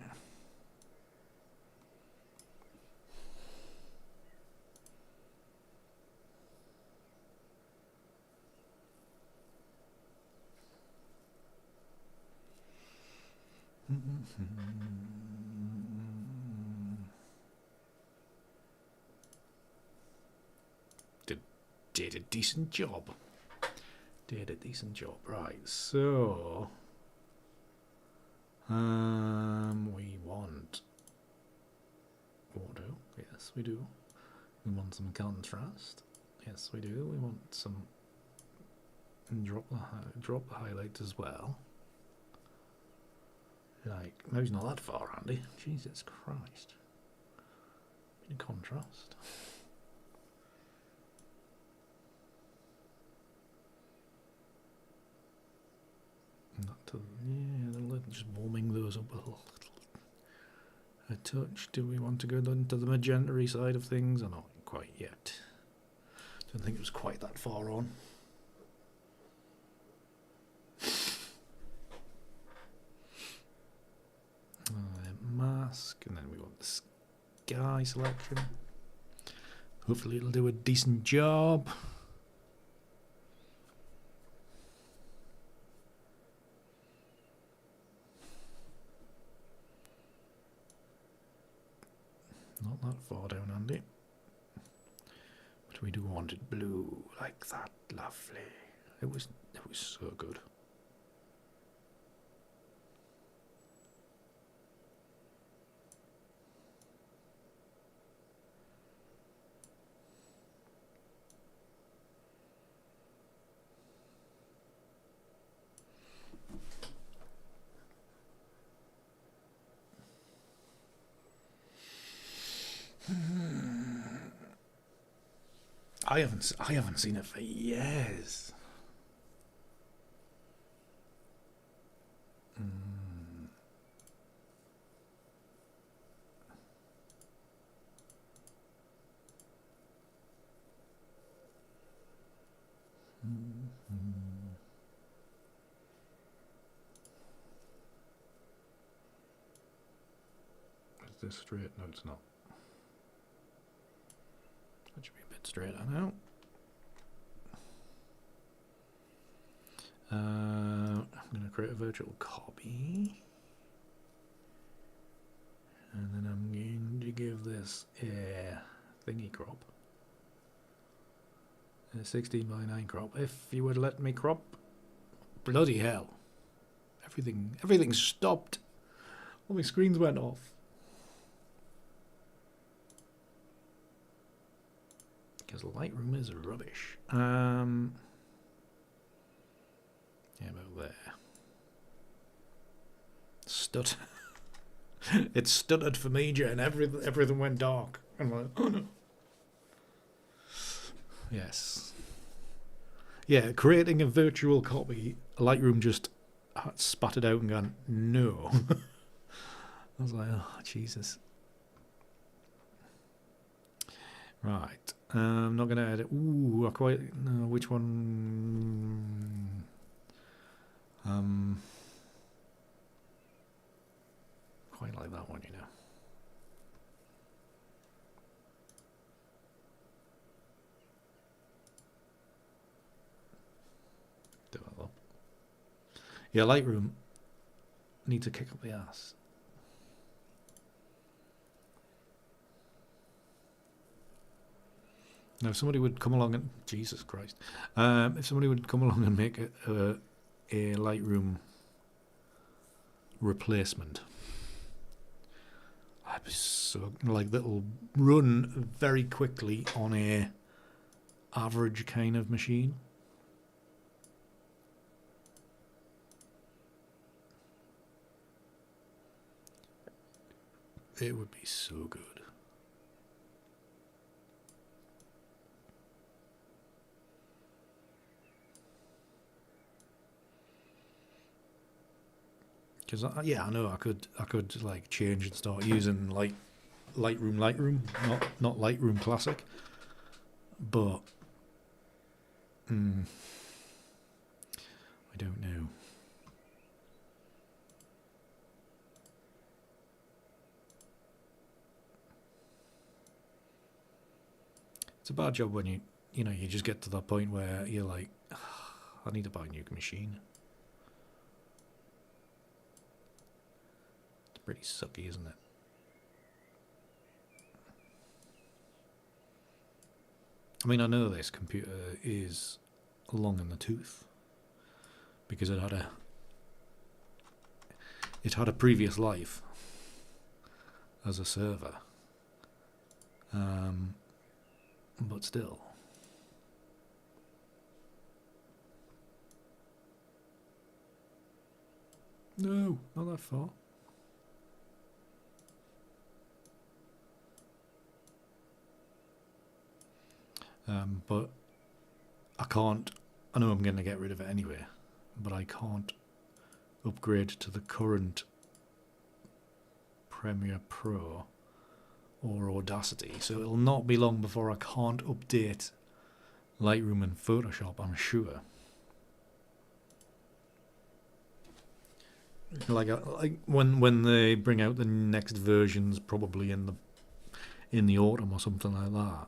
Did a decent job. Did a decent job. Right, so we want auto. Yes, we do. We want some contrast. Yes, we do. We want some drop the highlights as well. Like, maybe it's not that far, Andy. Jesus Christ. Bit of contrast. Not to, yeah, just warming those up a touch. Do we want to go into the magenta side of things or not quite yet? Don't think it was quite that far on. Mask, and then we want the sky selection. Hopefully it'll do a decent job. Not that far down, Andy. But we do want it blue like that. Lovely. It was so good. I haven't seen it for years. Is this straight? No, it's not. That should be a bit straighter now. I'm going to create a virtual copy. And then I'm going to give this a thingy crop. A 16:9 crop. If you would let me crop. Bloody hell. Everything stopped. All my screens went off. Because Lightroom is rubbish. Yeah, about there. Stut. It stuttered for me, and everything went dark. I'm like, oh no. Yes. Yeah, creating a virtual copy, Lightroom just spat it out and gone, no. I was like, oh, Jesus. Right. I'm not going to edit. Ooh, I quite know which one. Quite like that one, you know. Develop. Yeah, Lightroom needs to kick up the ass. Now, if somebody would come along and Jesus Christ, if somebody would come along and make a Lightroom replacement, I'd So like that'll run very quickly on a average kind of machine. It would be so good. Because yeah, I know I could like change and start using Lightroom, not Lightroom Classic, but I don't know. It's a bad job when you just get to that point where you're like, I need to buy a new machine. It's pretty sucky, isn't it? I mean, I know this computer is long in the tooth because it had a previous life as a server, but still. No, not that far. But I can't. I know I'm going to get rid of it anyway, but I can't upgrade to the current Premiere Pro or Audacity, so it'll not be long before I can't update Lightroom and Photoshop, I'm sure. Like when they bring out the next versions, probably in the autumn or something like that.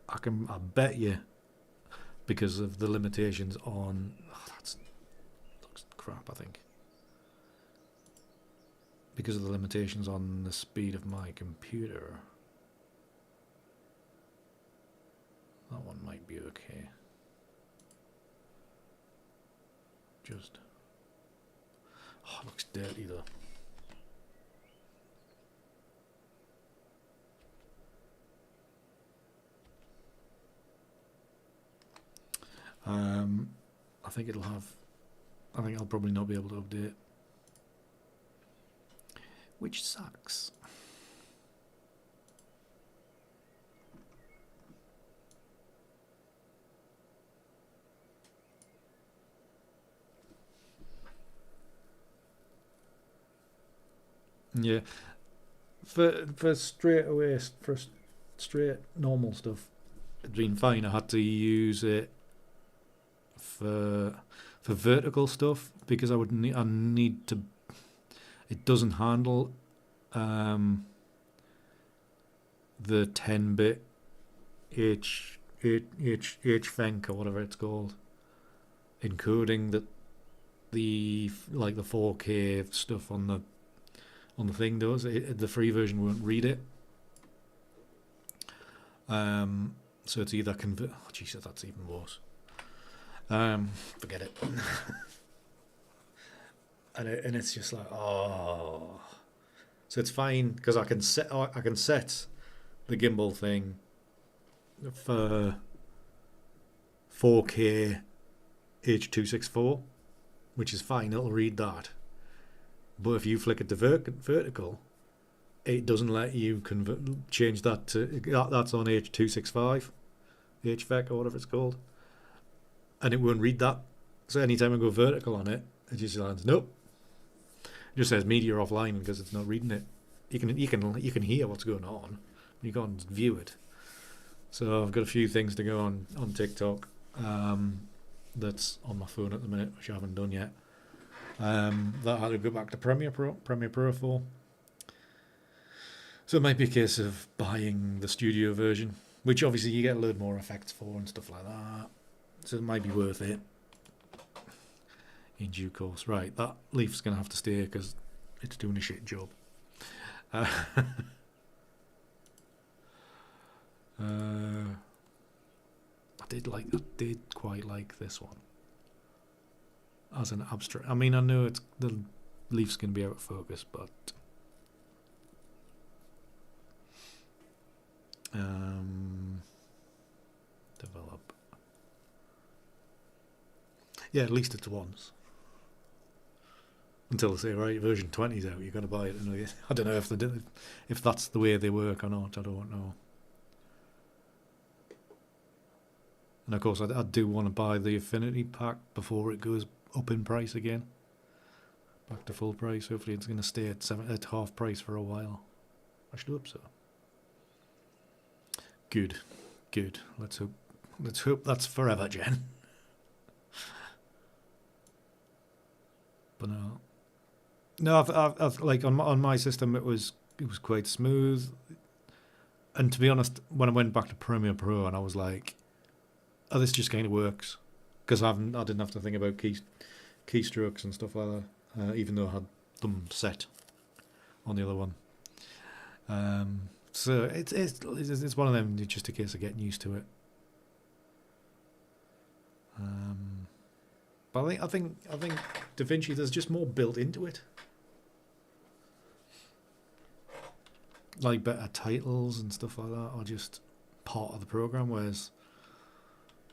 I bet you, because of the limitations on that looks crap, I think. Because of the limitations on the speed of my computer, that one might be okay. Just it looks dirty though. I think I'll probably not be able to update, which sucks. Yeah, for straight normal stuff, it's been fine. I had to use it for vertical stuff because I need to. It doesn't handle the 10-bit HFenc or whatever it's called encoding that the 4K stuff on the thing does. The free version won't read it. So it's either convert. Oh, Jesus, that's even worse. Forget it. and it's just like, oh. So it's fine because I can set the gimbal thing for 4K H.264, which is fine. It'll read that. But if you flick it to vertical, it doesn't let you change that to that's on H.265, HVEC or whatever it's called, and it won't read that. So anytime I go vertical on it, it just says nope. It just says media offline because it's not reading it. You can hear what's going on, but you can't view it. So I've got a few things to go on TikTok. That's on my phone at the minute, which I haven't done yet. That I had to go back to Premiere Pro for. So it might be a case of buying the studio version, which obviously you get a load more effects for and stuff like that. So it might be worth it in due course. Right, that leaf's going to have to stay because it's doing a shit job. I did quite like this one as an abstract. I mean, I know the leaf's going to be out of focus, but Develop. Yeah, at least it's once. Until they say, right, version 20's out, you've got to buy it. And I don't know if they do, if that's the way they work or not. I don't know. And of course, I do want to buy the Affinity pack before it goes up in price again. Back to full price. Hopefully, it's going to stay at half price for a while. I should hope so. Good, good. Let's hope that's forever, Jen. But no, I've like on my system, it was quite smooth. And to be honest, when I went back to Premiere Pro, and I was like, oh, this just kind of works, because I didn't have to think about keystrokes and stuff like that, even though I had them set on the other one. So it's one of them, just a case of getting used to it. But I think DaVinci, there's just more built into it, like better titles and stuff like that are just part of the program, whereas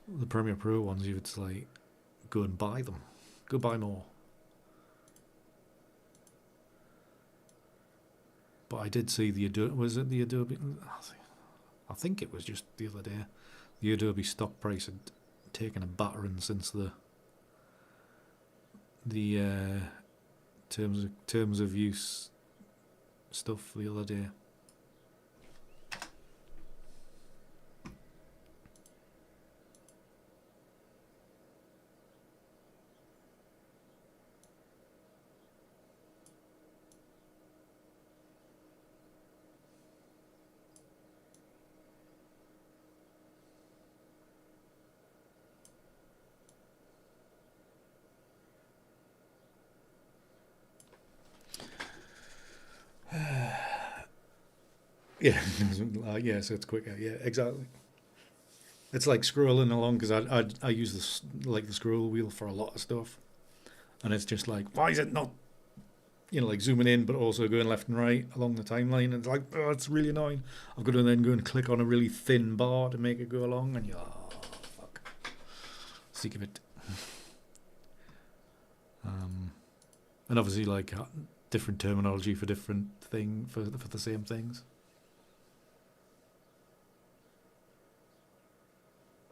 the Premiere Pro ones, it's like, go and buy them, go buy more. But I did see the Adobe, was it the Adobe? I think it was just the other day. The Adobe stock price had taken a battering since the terms of use stuff the other day. Yeah, yeah. So it's quicker. Yeah, exactly. It's like scrolling along, because I use this, like, the scroll wheel for a lot of stuff, and it's just like, why is it not, like zooming in but also going left and right along the timeline? And it's like, oh, it's really annoying. I've got to then go and click on a really thin bar to make it go along, and you're, oh fuck, sick of it. And obviously, like, different terminology for different for the same things.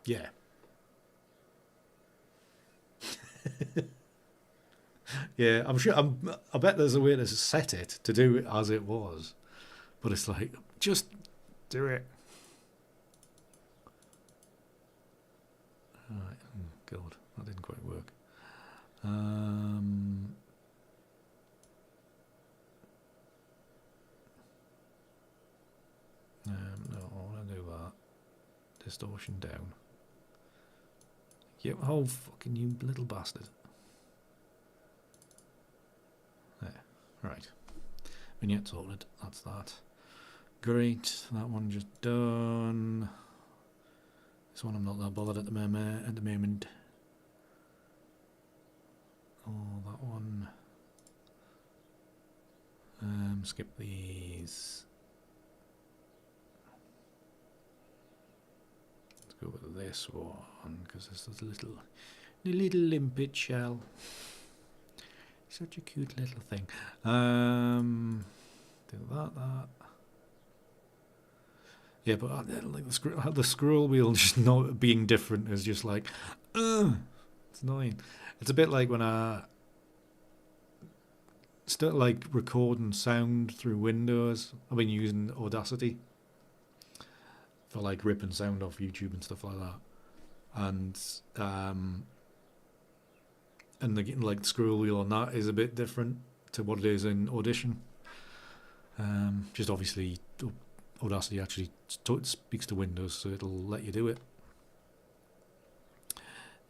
Yeah. Yeah, I'm sure. I bet there's a way to set it to do it as it was, but it's like, just do it. Right. Oh, God, that didn't quite work. No, I want to do that. Distortion down. Yep. Oh, fucking you little bastard. There. Right. Vignette sorted. That's that. Great. That one just done. This one I'm not that bothered at the moment. Oh, that one. Skip these. Let's go with this one, because this is a little limpet shell. Such a cute little thing. Do that. Yeah, but like the scroll wheel just not being different is just like, it's annoying. It's a bit like when I start like recording sound through Windows. I've been using Audacity for like ripping sound off YouTube and stuff like that, and the like scroll wheel on that is a bit different to what it is in Audition. Just obviously Audacity actually speaks to Windows, so it'll let you do it.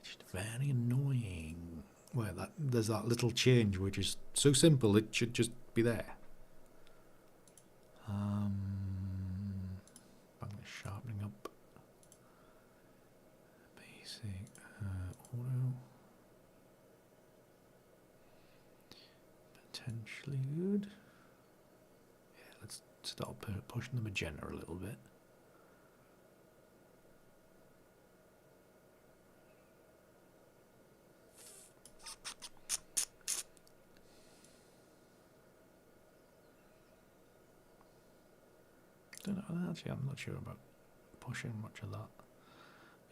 It's just very annoying. Well, there's that little change which is so simple, it should just be there. Sharpening up. Basic auto. Potentially good. Yeah, let's start pushing the magenta a little bit. Actually, I'm not sure about pushing much of that.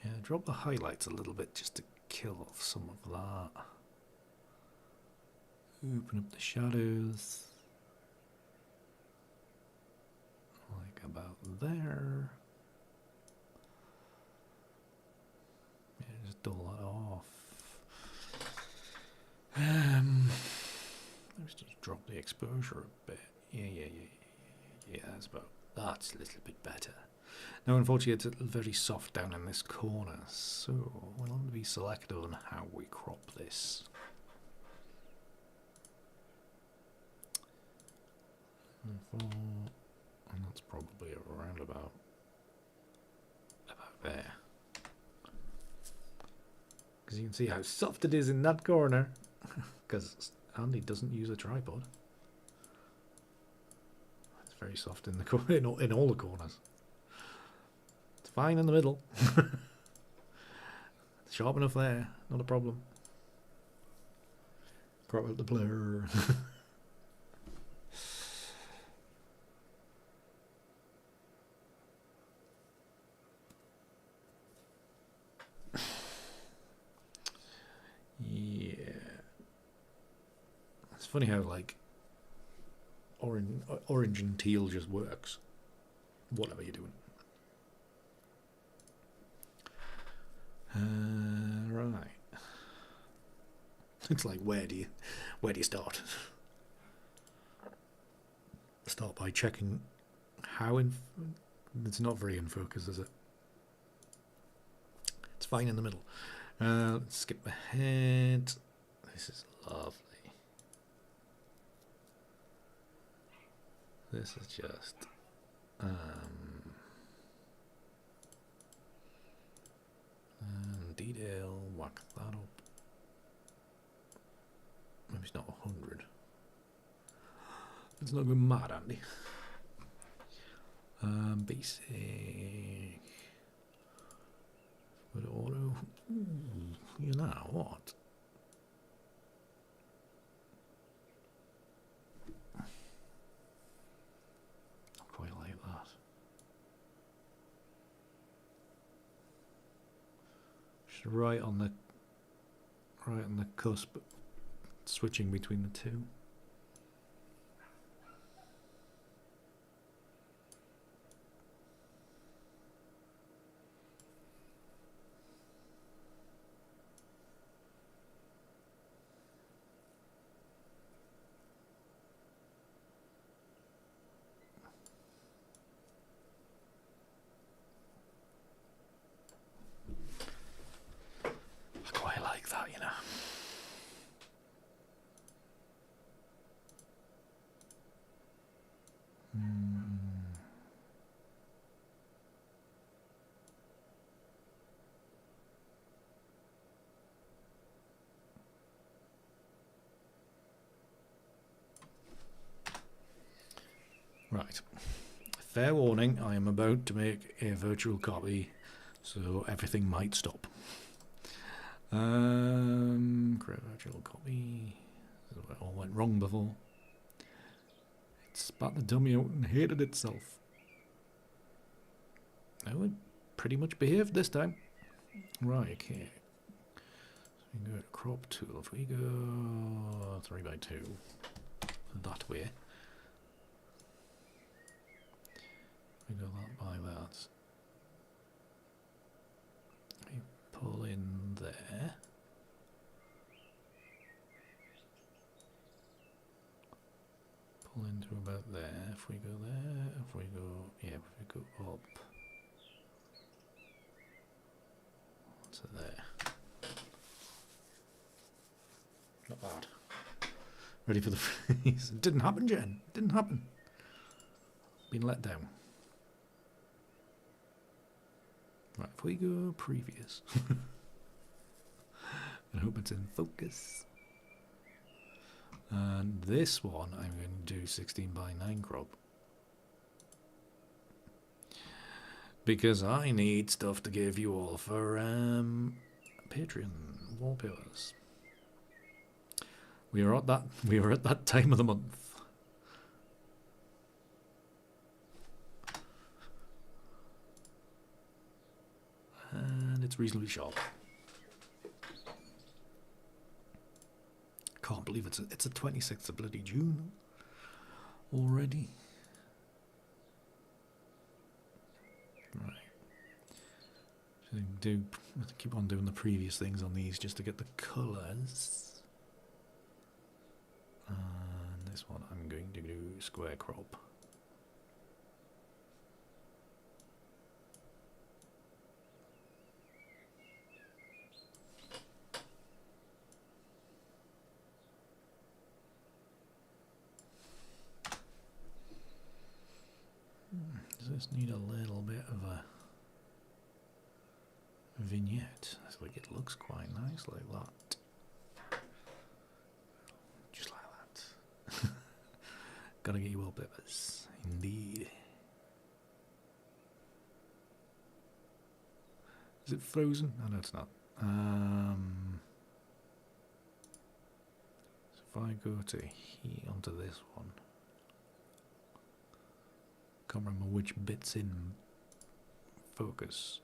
Yeah, drop the highlights a little bit just to kill off some of that. Open up the shadows. Like about there. Yeah, just dull that off. Let's just drop the exposure a bit. Yeah, that's a little bit better. Now, unfortunately, it's very soft down in this corner, so we'll have to be selective on how we crop this. And that's probably around about there. Because you can see how soft it is in that corner. Because Andy doesn't use a tripod. It's very soft in the in all the corners. It's fine in the middle. It's sharp enough there, not a problem. Crop out the blur. Yeah. It's funny how like orange and teal just works. Whatever you're doing. Right. It's like where do you start? Start by checking how it's not very in focus, is it? It's fine in the middle. Let's skip ahead. This is lovely. This is just detail, whack that up. Maybe it's not 100. It's not going mad, Andy. Basic. But auto. Ooh, you know what? Not quite like that. Just right on the cusp, switching between the two. Right. Fair warning, I am about to make a virtual copy, so everything might stop. Create virtual copy. It all went wrong before. It spat the dummy out and hated itself. No, it pretty much behaved this time. Right, okay. So we can go to crop tool. If we go 3x2 that way. We go that by that. We pull in there. Pull into about there. If we go there, if we go, yeah, if we go up to there. Not bad. Ready for the freeze. It didn't happen, Jen. It didn't happen. Been let down. Right, if we go previous, I hope it's in focus. And this one, I'm going to do 16:9 crop. Because I need stuff to give you all for Patreon wallpapers. We are at that time of the month. That's reasonably sharp. Can't believe it's a 26th of bloody June already. Right. So keep on doing the previous things on these just to get the colours. And this one I'm going to do square crop. Does this need a little bit of a vignette? I think it looks quite nice like that. Just like that. Gotta get you wallpapers. Indeed. Is it frozen? Oh, no, it's not. So if I go to here, onto this one. Can't remember which bit's in focus.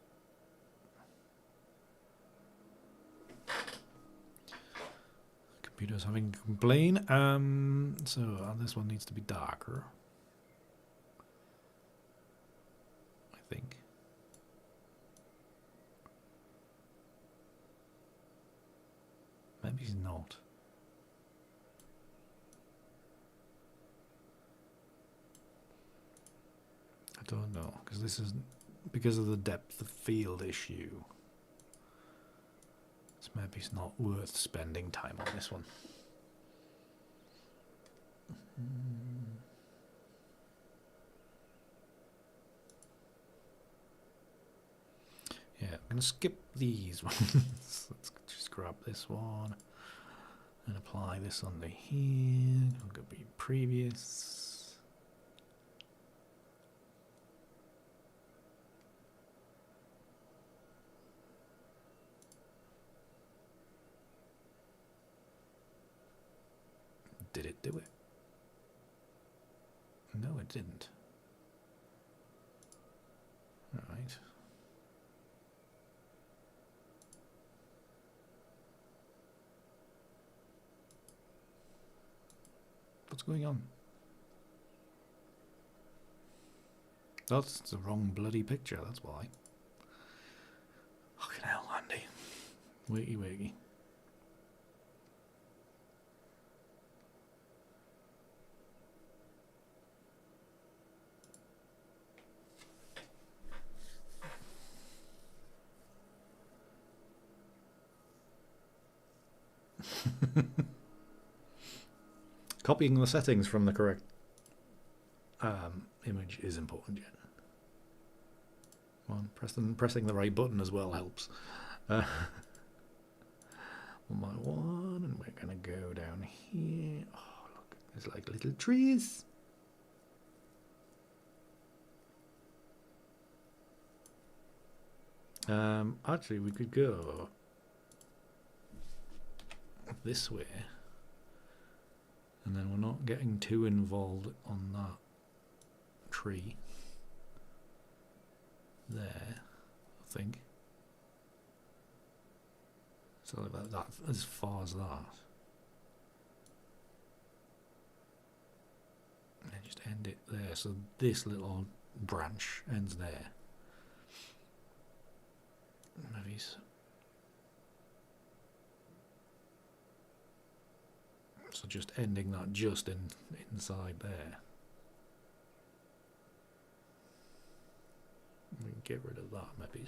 Computer's having a complaint. So this one needs to be darker. I think. Maybe he's not. I don't know, because this is because of the depth of field issue. So maybe it's not worth spending time on this one. Yeah, I'm going to skip these ones. Let's just grab this one and apply this under here. I'm going to be previous. Did it do it? No, it didn't. All right. What's going on? That's the wrong bloody picture, that's why. Fucking hell, Andy. Wakey, wakey. Copying the settings from the correct image is important, yeah. Well, pressing the right button as well helps. One by one, and we're going to go down here. Oh, look, there's like little trees. Actually, we could go this way. And then we're not getting too involved on that tree there, I think. So that as far as that. And just end it there. So this little branch ends there. Maybe so just ending that just inside there. We can get rid of that, maybe.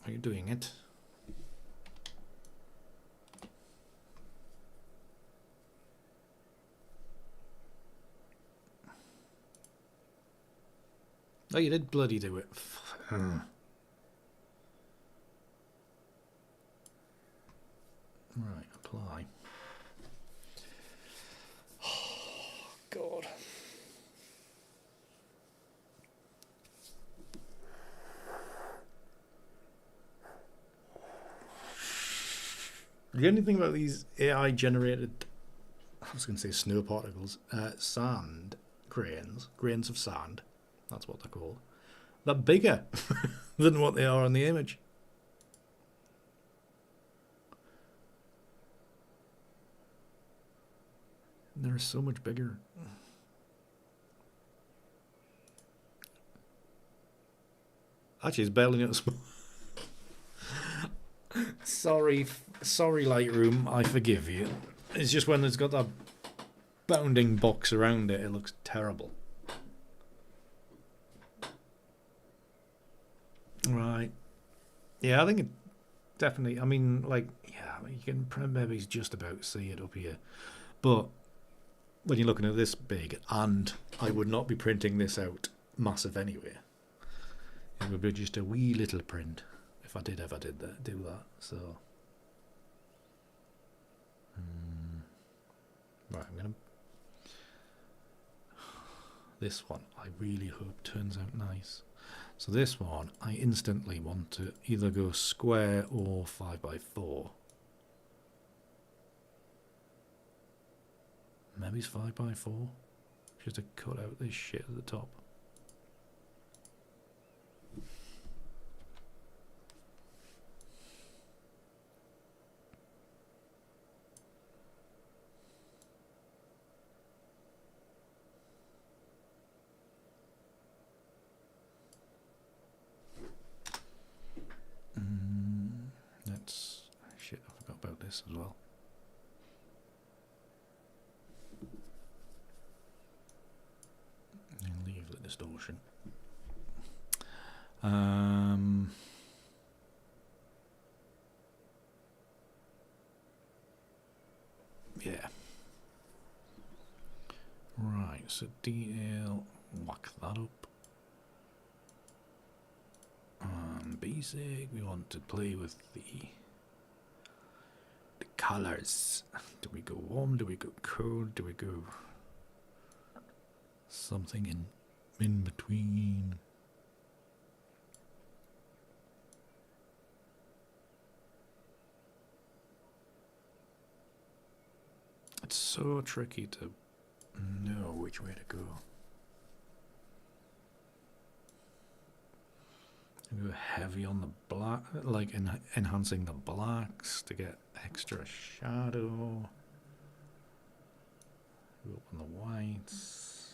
Are you doing it? Oh, you did bloody do it. Right, apply. Oh, God. The only thing about these AI generated, I was going to say snow particles, sand grains of sand, that's what they're called, they're bigger than what they are on the image. They're so much bigger. Actually, it's barely noticeable. Sorry, Lightroom, I forgive you. It's just when it's got that bounding box around it, it looks terrible. Right. Yeah, I think it definitely, I mean, like, yeah, you can maybe just about see it up here. But when you're looking at this big, and I would not be printing this out massive anyway. It would be just a wee little print if I did ever do that. So, right, I'm gonna. This one I really hope turns out nice. So this one I instantly want to either go square or 5x4. Maybe it's 5x4. Just to cut out this shit at the top. That's shit. I forgot about this as well. And leave the distortion. Yeah. Right, so DL, whack that up. Basic, we want to play with the colors. Do we go warm? Do we go cold? Do we go something in between? It's so tricky to know which way to go. Go heavy on the black, like enhancing the blacks to get extra shadow. Go up on the whites.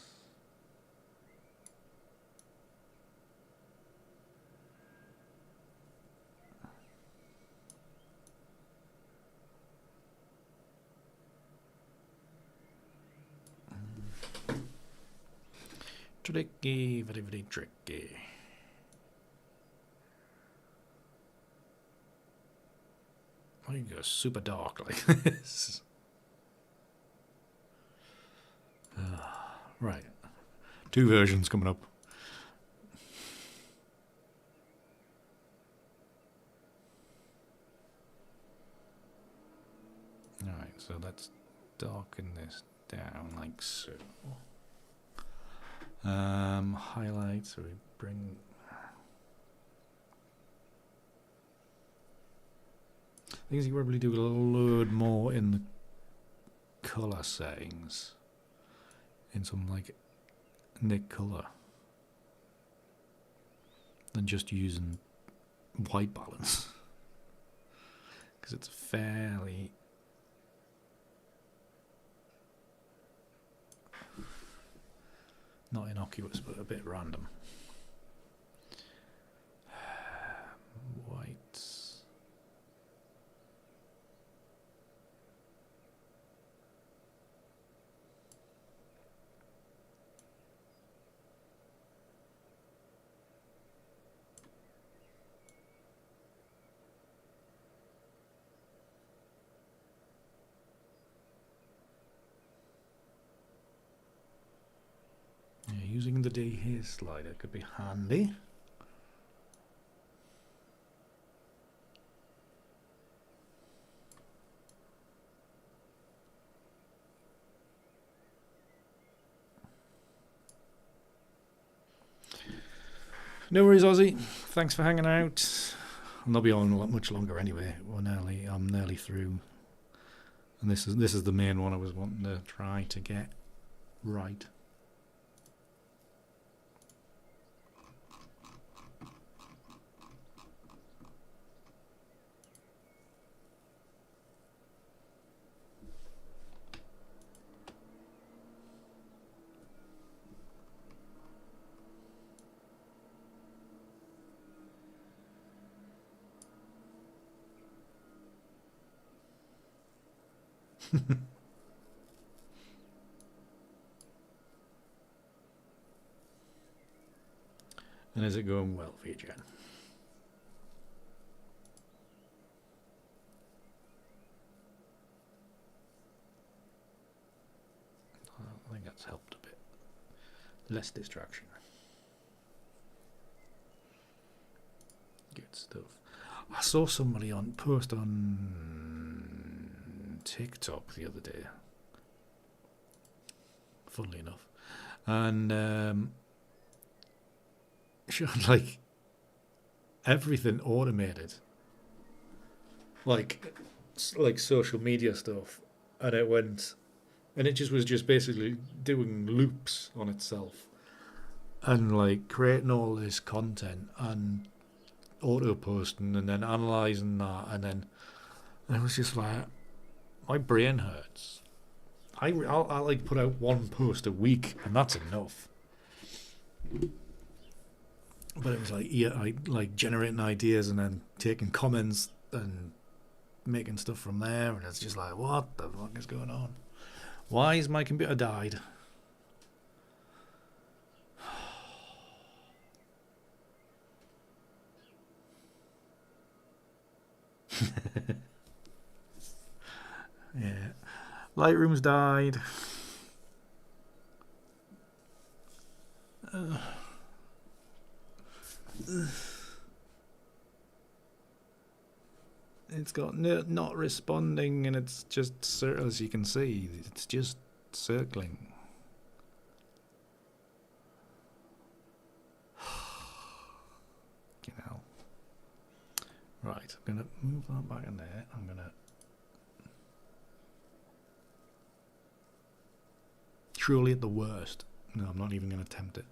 Tricky, very, very tricky. Why don't you go super dark like this? Right. 2 versions coming up. Alright, so let's darken this down like so. Highlight, so we bring. I think you can probably do a load more in the colour settings. In some like NIK colour. Than just using white balance. Because it's fairly. Not innocuous, but a bit random. Whites. Using the dehaze slider could be handy. No worries, Aussie. Thanks for hanging out. I'll not be on much longer anyway. I'm nearly through And this is the main one I was wanting to try to get right. And is it going well for you, Jen? I think that's helped a bit. Less distraction. Good stuff. I saw somebody post on TikTok the other day, funnily enough, and she had like everything automated, like social media stuff, and it was just basically doing loops on itself and like creating all this content and auto posting and then analysing that, and it was just like, my brain hurts. I'll like put out one post a week and that's enough. But it was like, yeah, I like generating ideas and then taking comments and making stuff from there, and it's just like, what the fuck is going on? Why is my computer died? Yeah, Lightroom's died. It's got not responding, and it's just, as you can see, it's just circling. You know. Right, I'm gonna move that back in there. I'm gonna truly at the worst. No, I'm not even gonna attempt it.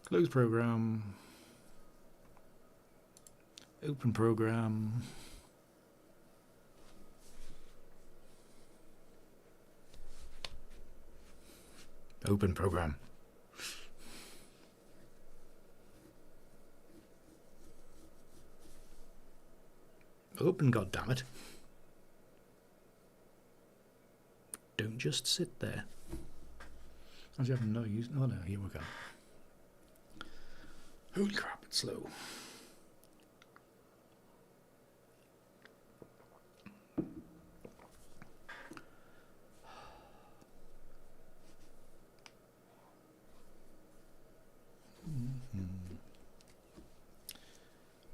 Close program. Open program. Open program. Open, goddammit. Don't just sit there. I have no use. Oh no, here we go. Holy crap, it's slow.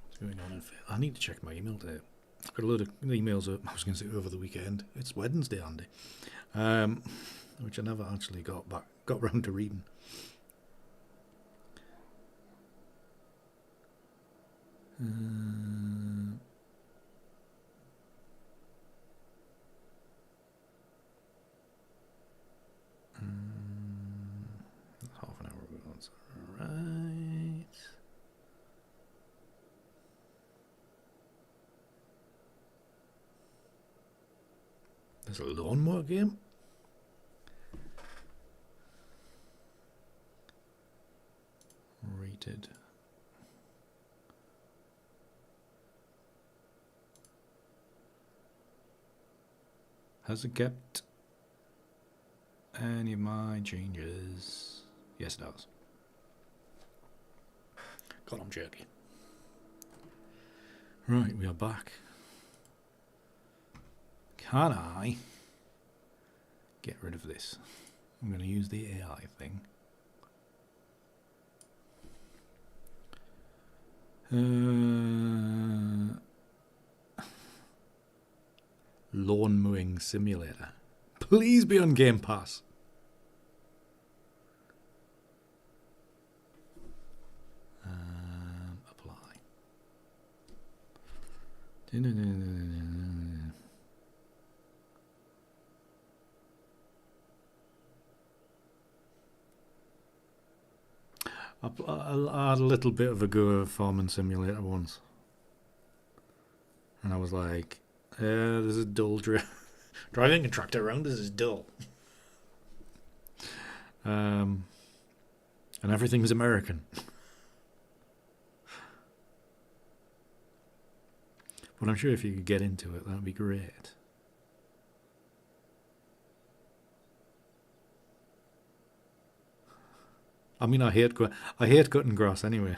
What's going on? I need to check my email today. I've got a load of emails, I was going to say over the weekend. It's Wednesday, Andy. Which I never actually got round to reading. Half an hour ago, that's right. There's a lawnmower game. Rated. Has it kept any of my changes? Yes, it does. God, I'm jerky. Right, we are back. Can I get rid of this? I'm going to use the AI thing. Lawn mowing simulator. Please be on Game Pass. Apply. I had a little bit of a go of Farming Simulator once, and I was like, this is dull. Driving a tractor around this is dull. And everything's American. But I'm sure if you could get into it, that would be great. I mean, I hate cutting grass anyway.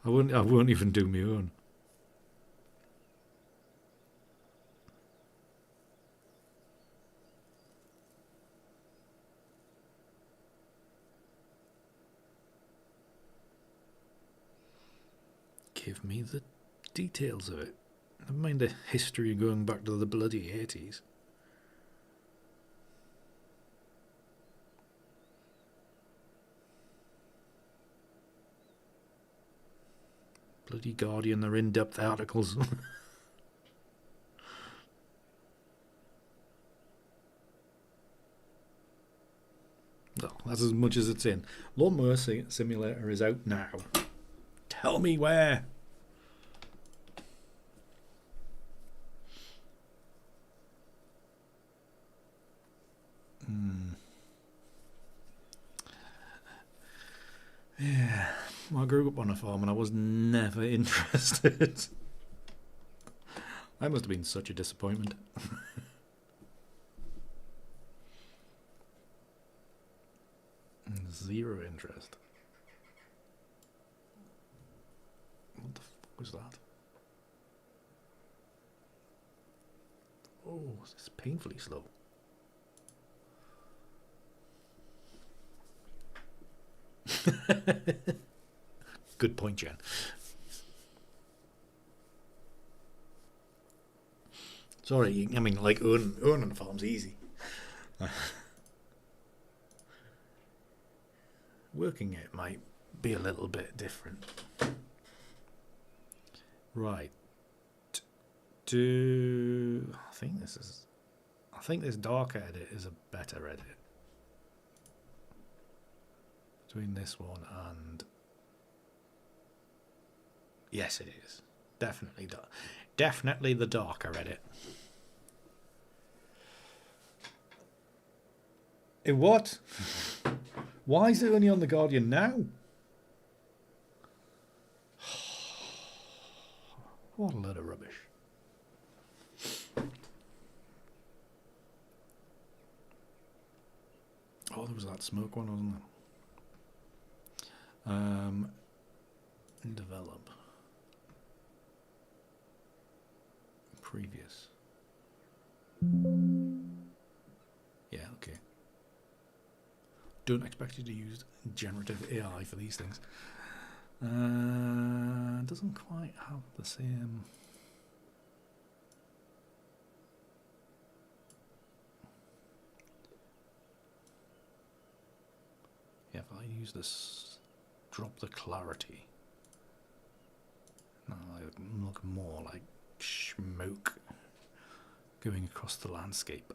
I won't even do my own. Give me the details of it. Never mind the history going back to the bloody 80s. Bloody Guardian, they're in-depth articles. Well, that's as much as it's in. Lawnmower Simulator is out now. Tell me where. Yeah, well, I grew up on a farm and I was never interested. That must have been such a disappointment. Zero interest. What the fuck was that? Oh, this is painfully slow. Good point, Jen. Sorry, I mean, like, owning a farm's easy. Working it might be a little bit different. Right. I think this dark edit is a better edit. Between this one and... Yes, it is. Definitely the darker edit. In what? Why is it only on the Guardian now? What a load of rubbish. Oh, there was that smoke one, wasn't there? Develop. Previous. Yeah, okay. Don't expect you to use generative AI for these things. Doesn't quite have the same... Yeah, if I use this, drop the clarity. No, I look more like smoke going across the landscape.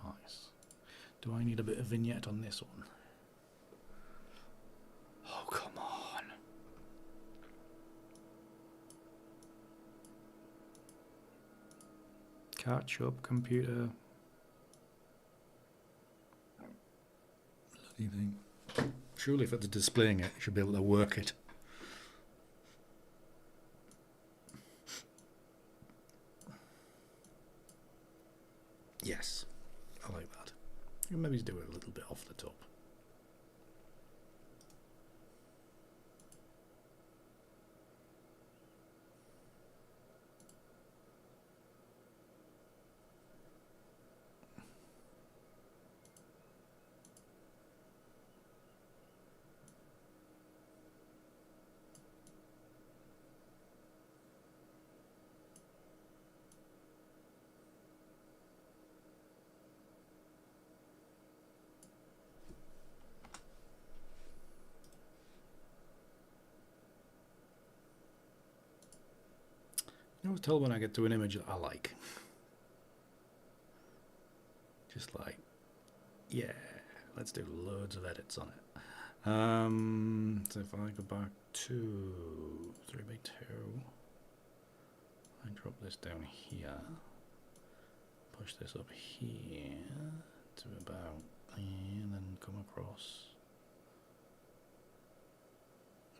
Nice. Do I need a bit of vignette on this one? Oh, come on. Catch up, computer. Bloody thing. Surely if it's displaying it, you should be able to work it. Yes, I like that. You can maybe do it a little bit off the top. I always tell when I get to an image that I like. Just like, yeah, let's do loads of edits on it. So if I go back to 3x2, I drop this down here, push this up here to about, and then come across.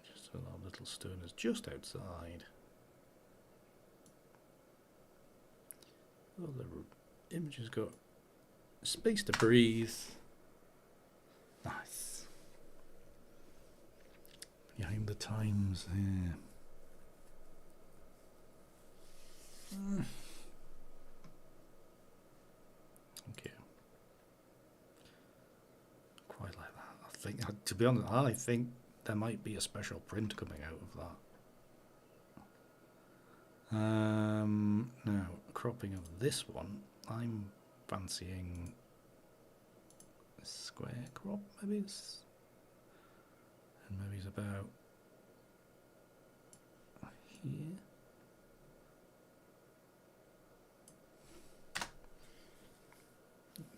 Just so that little stone is just outside. Oh, the image has got space to breathe. Nice. Behind the times here. Okay. Quite like that. I think, to be honest, I think there might be a special print coming out of that. Now, cropping of this one, I'm fancying a square crop, maybe it's, and maybe it's about here.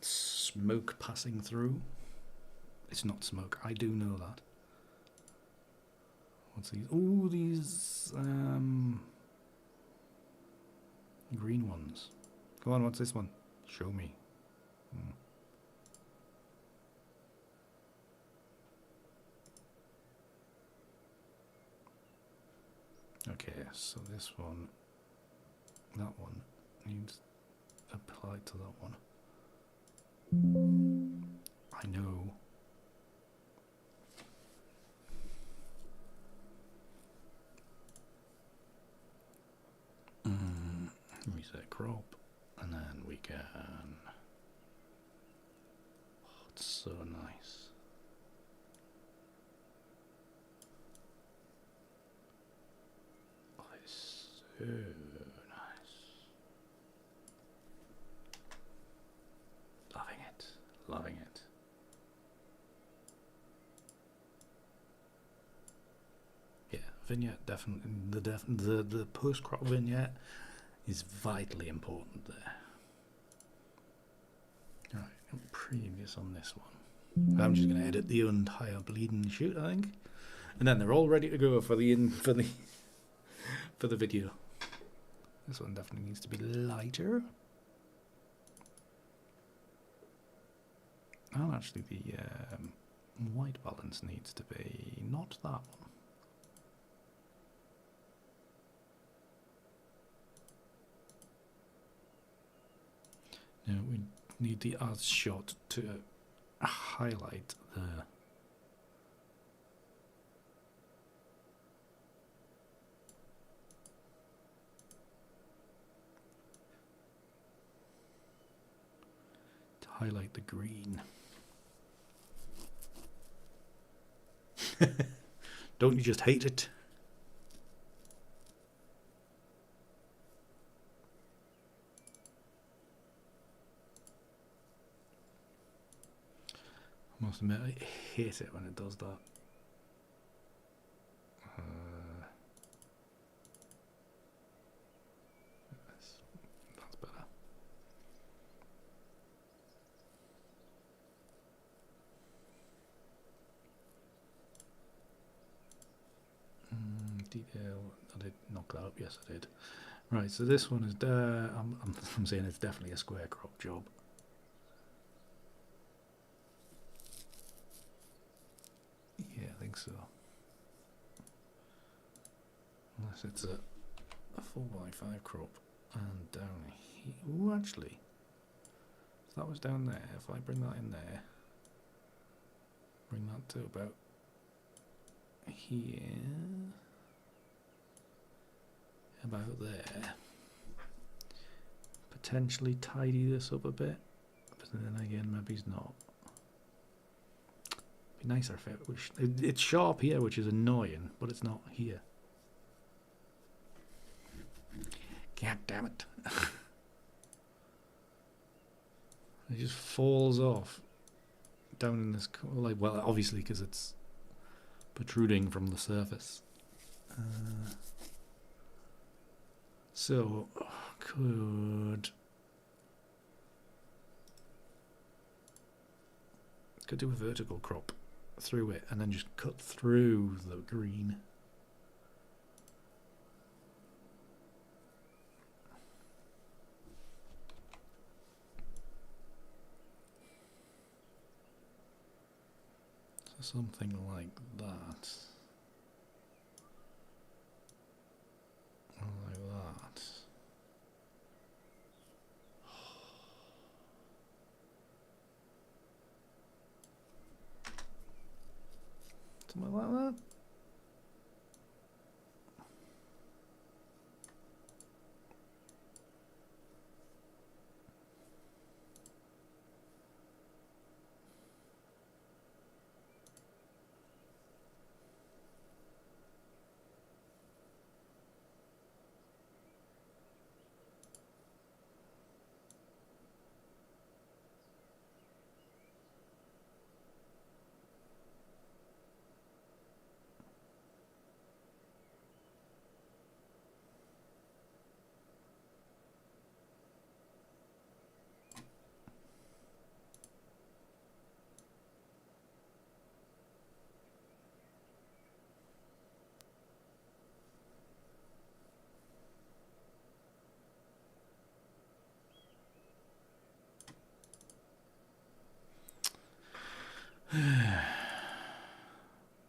Smoke passing through. It's not smoke, I do know that. What's these? Oh, these green ones. Come on, what's this one? Show me. Okay, so this one, that one needs applied to that one. I know. Reset crop, and then we can. Oh, it's so nice. Oh, it's so nice. Loving it, loving it. Yeah, vignette definitely. The post crop vignette is vitally important there. Right, previous on this one. I'm just going to edit the entire bleeding shoot, I think, and then they're all ready to go for the for the video. This one definitely needs to be lighter. Oh, actually, the white balance needs to be not that one. Now we need the as shot to highlight the green. Don't you just hate it? I must admit, I hate it when it does that. That's better. Detail. I did knock that up. Yes, I did. Right. So this one is. I'm saying it's definitely a square crop job. Yeah, I think so. Unless it's a 4x5 crop and down here. Oh, actually, if that was down there, if I bring that in there, bring that to about here, about there, potentially tidy this up a bit, but then again, maybe it's not. Be nicer if it was. It's sharp here, which is annoying, but it's not here. God damn it. It just falls off down in this, like, well, obviously because it's protruding from the surface. So, could do a vertical crop through it and then just cut through the green. So something like that. Or like that. Something like that.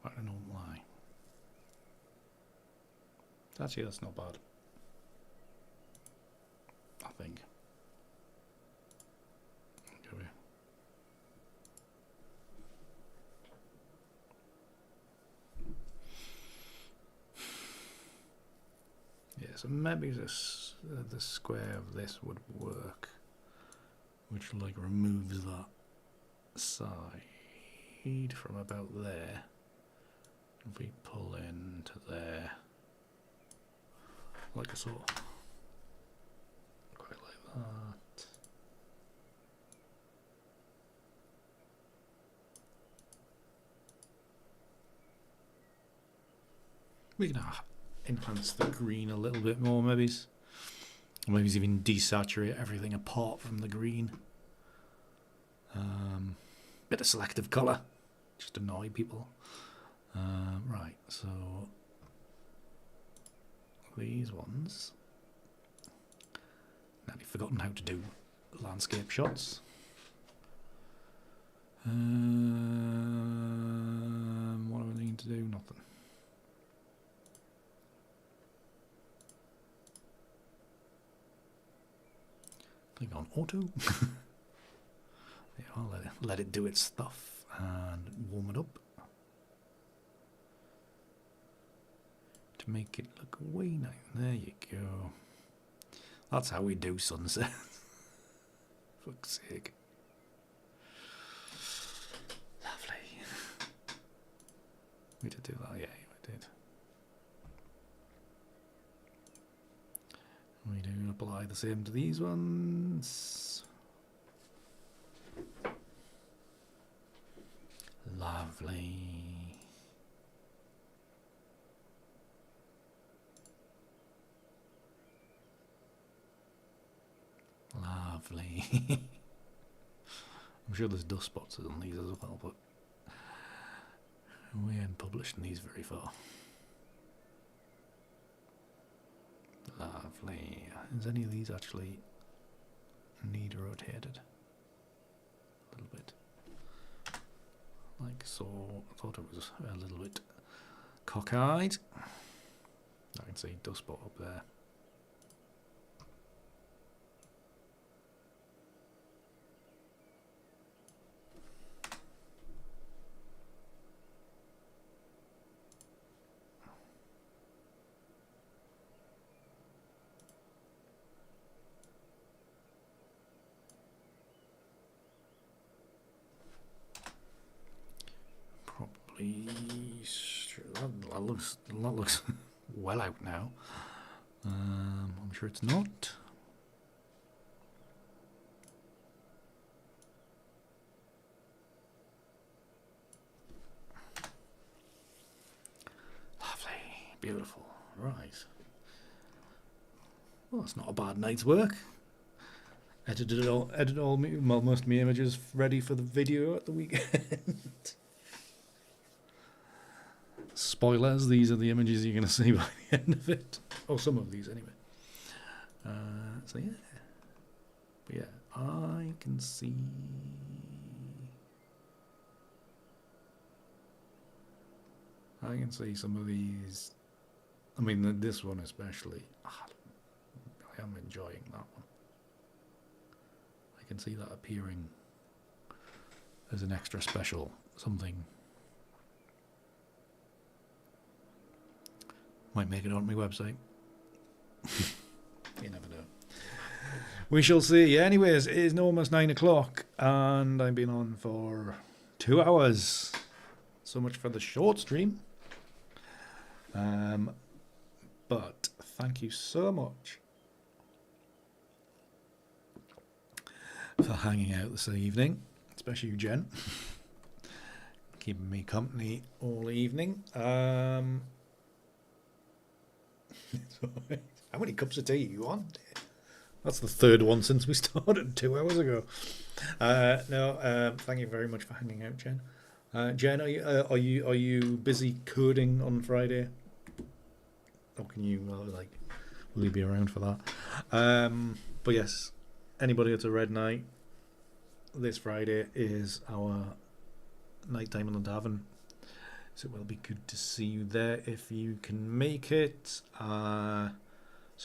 But I don't lie. Actually, that's not bad. I think. Okay. Yeah, so maybe this the square of this would work, which like removes that side from about there. If we pull into there, like a sort of quite like that. We can enhance the green a little bit more, maybe. Or maybe even desaturate everything apart from the green. Bit of selective colour, just to annoy people. Right, so these ones. Now I've forgotten how to do landscape shots. What do I need to do? Nothing. Click on auto. Yeah, I'll let it do its stuff and warm it up to make it look way nice. There you go. That's how we do sunset. Fuck's sake. Lovely. We did do that, yeah, we did. We do apply the same to these ones. Lovely. Lovely. I'm sure there's dust spots on these as well, but we ain't publishing these very far. Lovely. Is any of these actually need rotated? A little bit. Like so. I thought it was a little bit cockeyed. I can see dust spot up there. That looks well out now. I'm sure it's not. Lovely, beautiful. Right. Well, that's not a bad night's work. Edited all most of my images ready for the video at the weekend. Spoilers, these are the images you're going to see by the end of it. Or some of these, anyway. So, yeah. But yeah, I can see... I can see some of these. I mean, this one especially. I am enjoying that one. I can see that appearing as an extra special something. Might make it on my website. You never know. We shall see. Anyways, it is almost 9 o'clock and I've been on for 2 hours. So much for the short stream. But thank you so much for hanging out this evening, especially you, Jen, keeping me company all evening. How many cups of tea are you on? That's the third one since we started 2 hours ago. Thank you very much for hanging out, Jen. Jen, are you busy coding on Friday? Or can you will you be around for that? But yes, anybody at a red night this Friday is our night time in the tavern, so it will be good to see you there if you can make it. So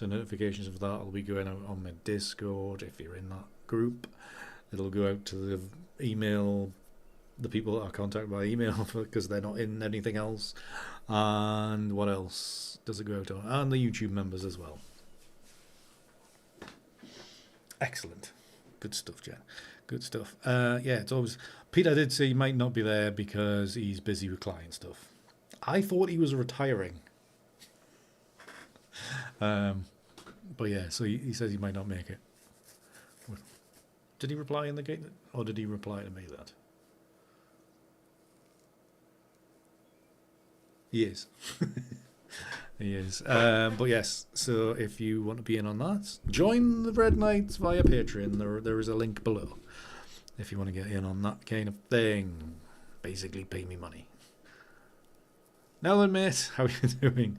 notifications of that will be going out on my Discord if you're in that group. It'll go out to the email, the people that are contacted by email because they're not in anything else. And what else does it go out on? And the YouTube members as well. Excellent. Good stuff, Jen. Good stuff. Yeah, it's always... Peter did say he might not be there because he's busy with client stuff. I thought he was retiring. But yeah, so he says he might not make it. Did he reply in the gate? Or did he reply to me that? He is. He is. But yes, so if you want to be in on that, join the Red Knights via Patreon. There is a link below if you want to get in on that kind of thing. Basically, pay me money. Now then, mate, how are you doing?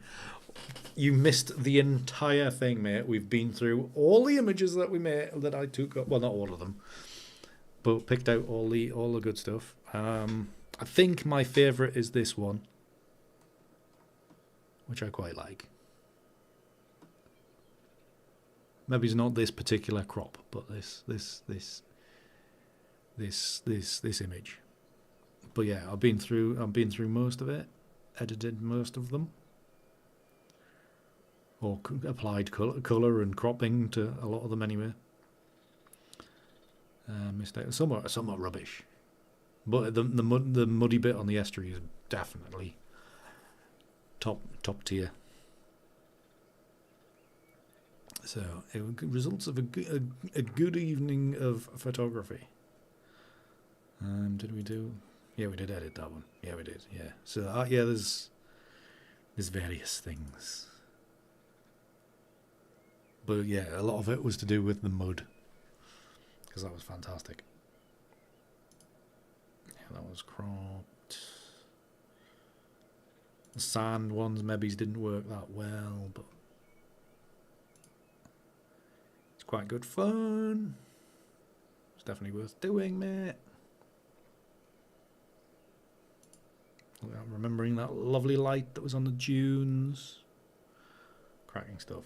You missed the entire thing, mate. We've been through all the images that we made, that I took up. Well, not all of them, but picked out all the good stuff. I think my favourite is this one, which I quite like. Maybe it's not this particular crop, but this image. But yeah, I've been through most of it, edited most of them, or applied colour and cropping to a lot of them anyway. Some are rubbish, but the muddy bit on the estuary is definitely top tier. So it results of a good evening of photography. Did we do? Yeah, we did edit that one. Yeah, we did. Yeah. So yeah, there's various things, but yeah, a lot of it was to do with the mud, because that was fantastic. Yeah, that was cropped. The sand ones maybe didn't work that well, but it's quite good fun. It's definitely worth doing, mate. I'm remembering that lovely light that was on the dunes. Cracking stuff.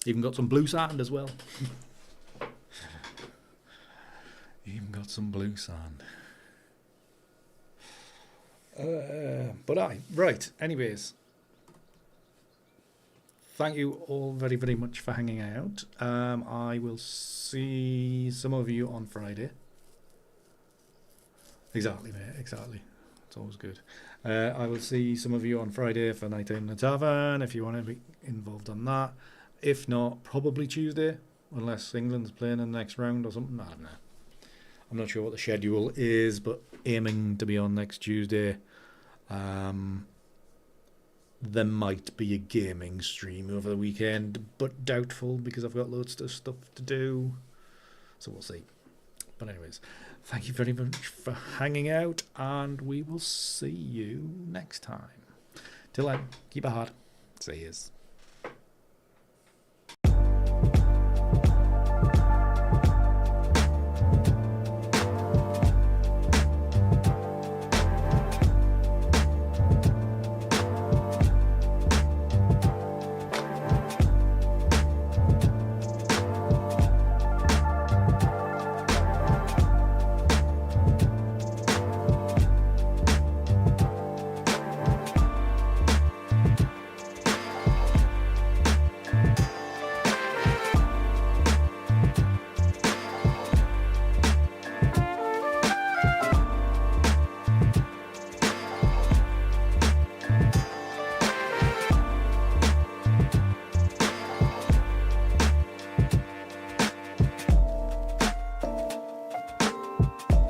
Even got some blue sand as well. Even got some blue sand. Right, anyways, thank you all very, very much for hanging out. I will see some of you on Friday. Exactly, mate, exactly. It's always good. I will see some of you on Friday for Night in the Tavern, if you want to be involved on that. If not, probably Tuesday, unless England's playing in the next round or something. I don't know. I'm not sure what the schedule is, but aiming to be on next Tuesday. there might be a gaming stream over the weekend, but doubtful because I've got loads of stuff to do. So we'll see. But anyways, thank you very much for hanging out, and we will see you next time. Till then, keep it hard. See yous.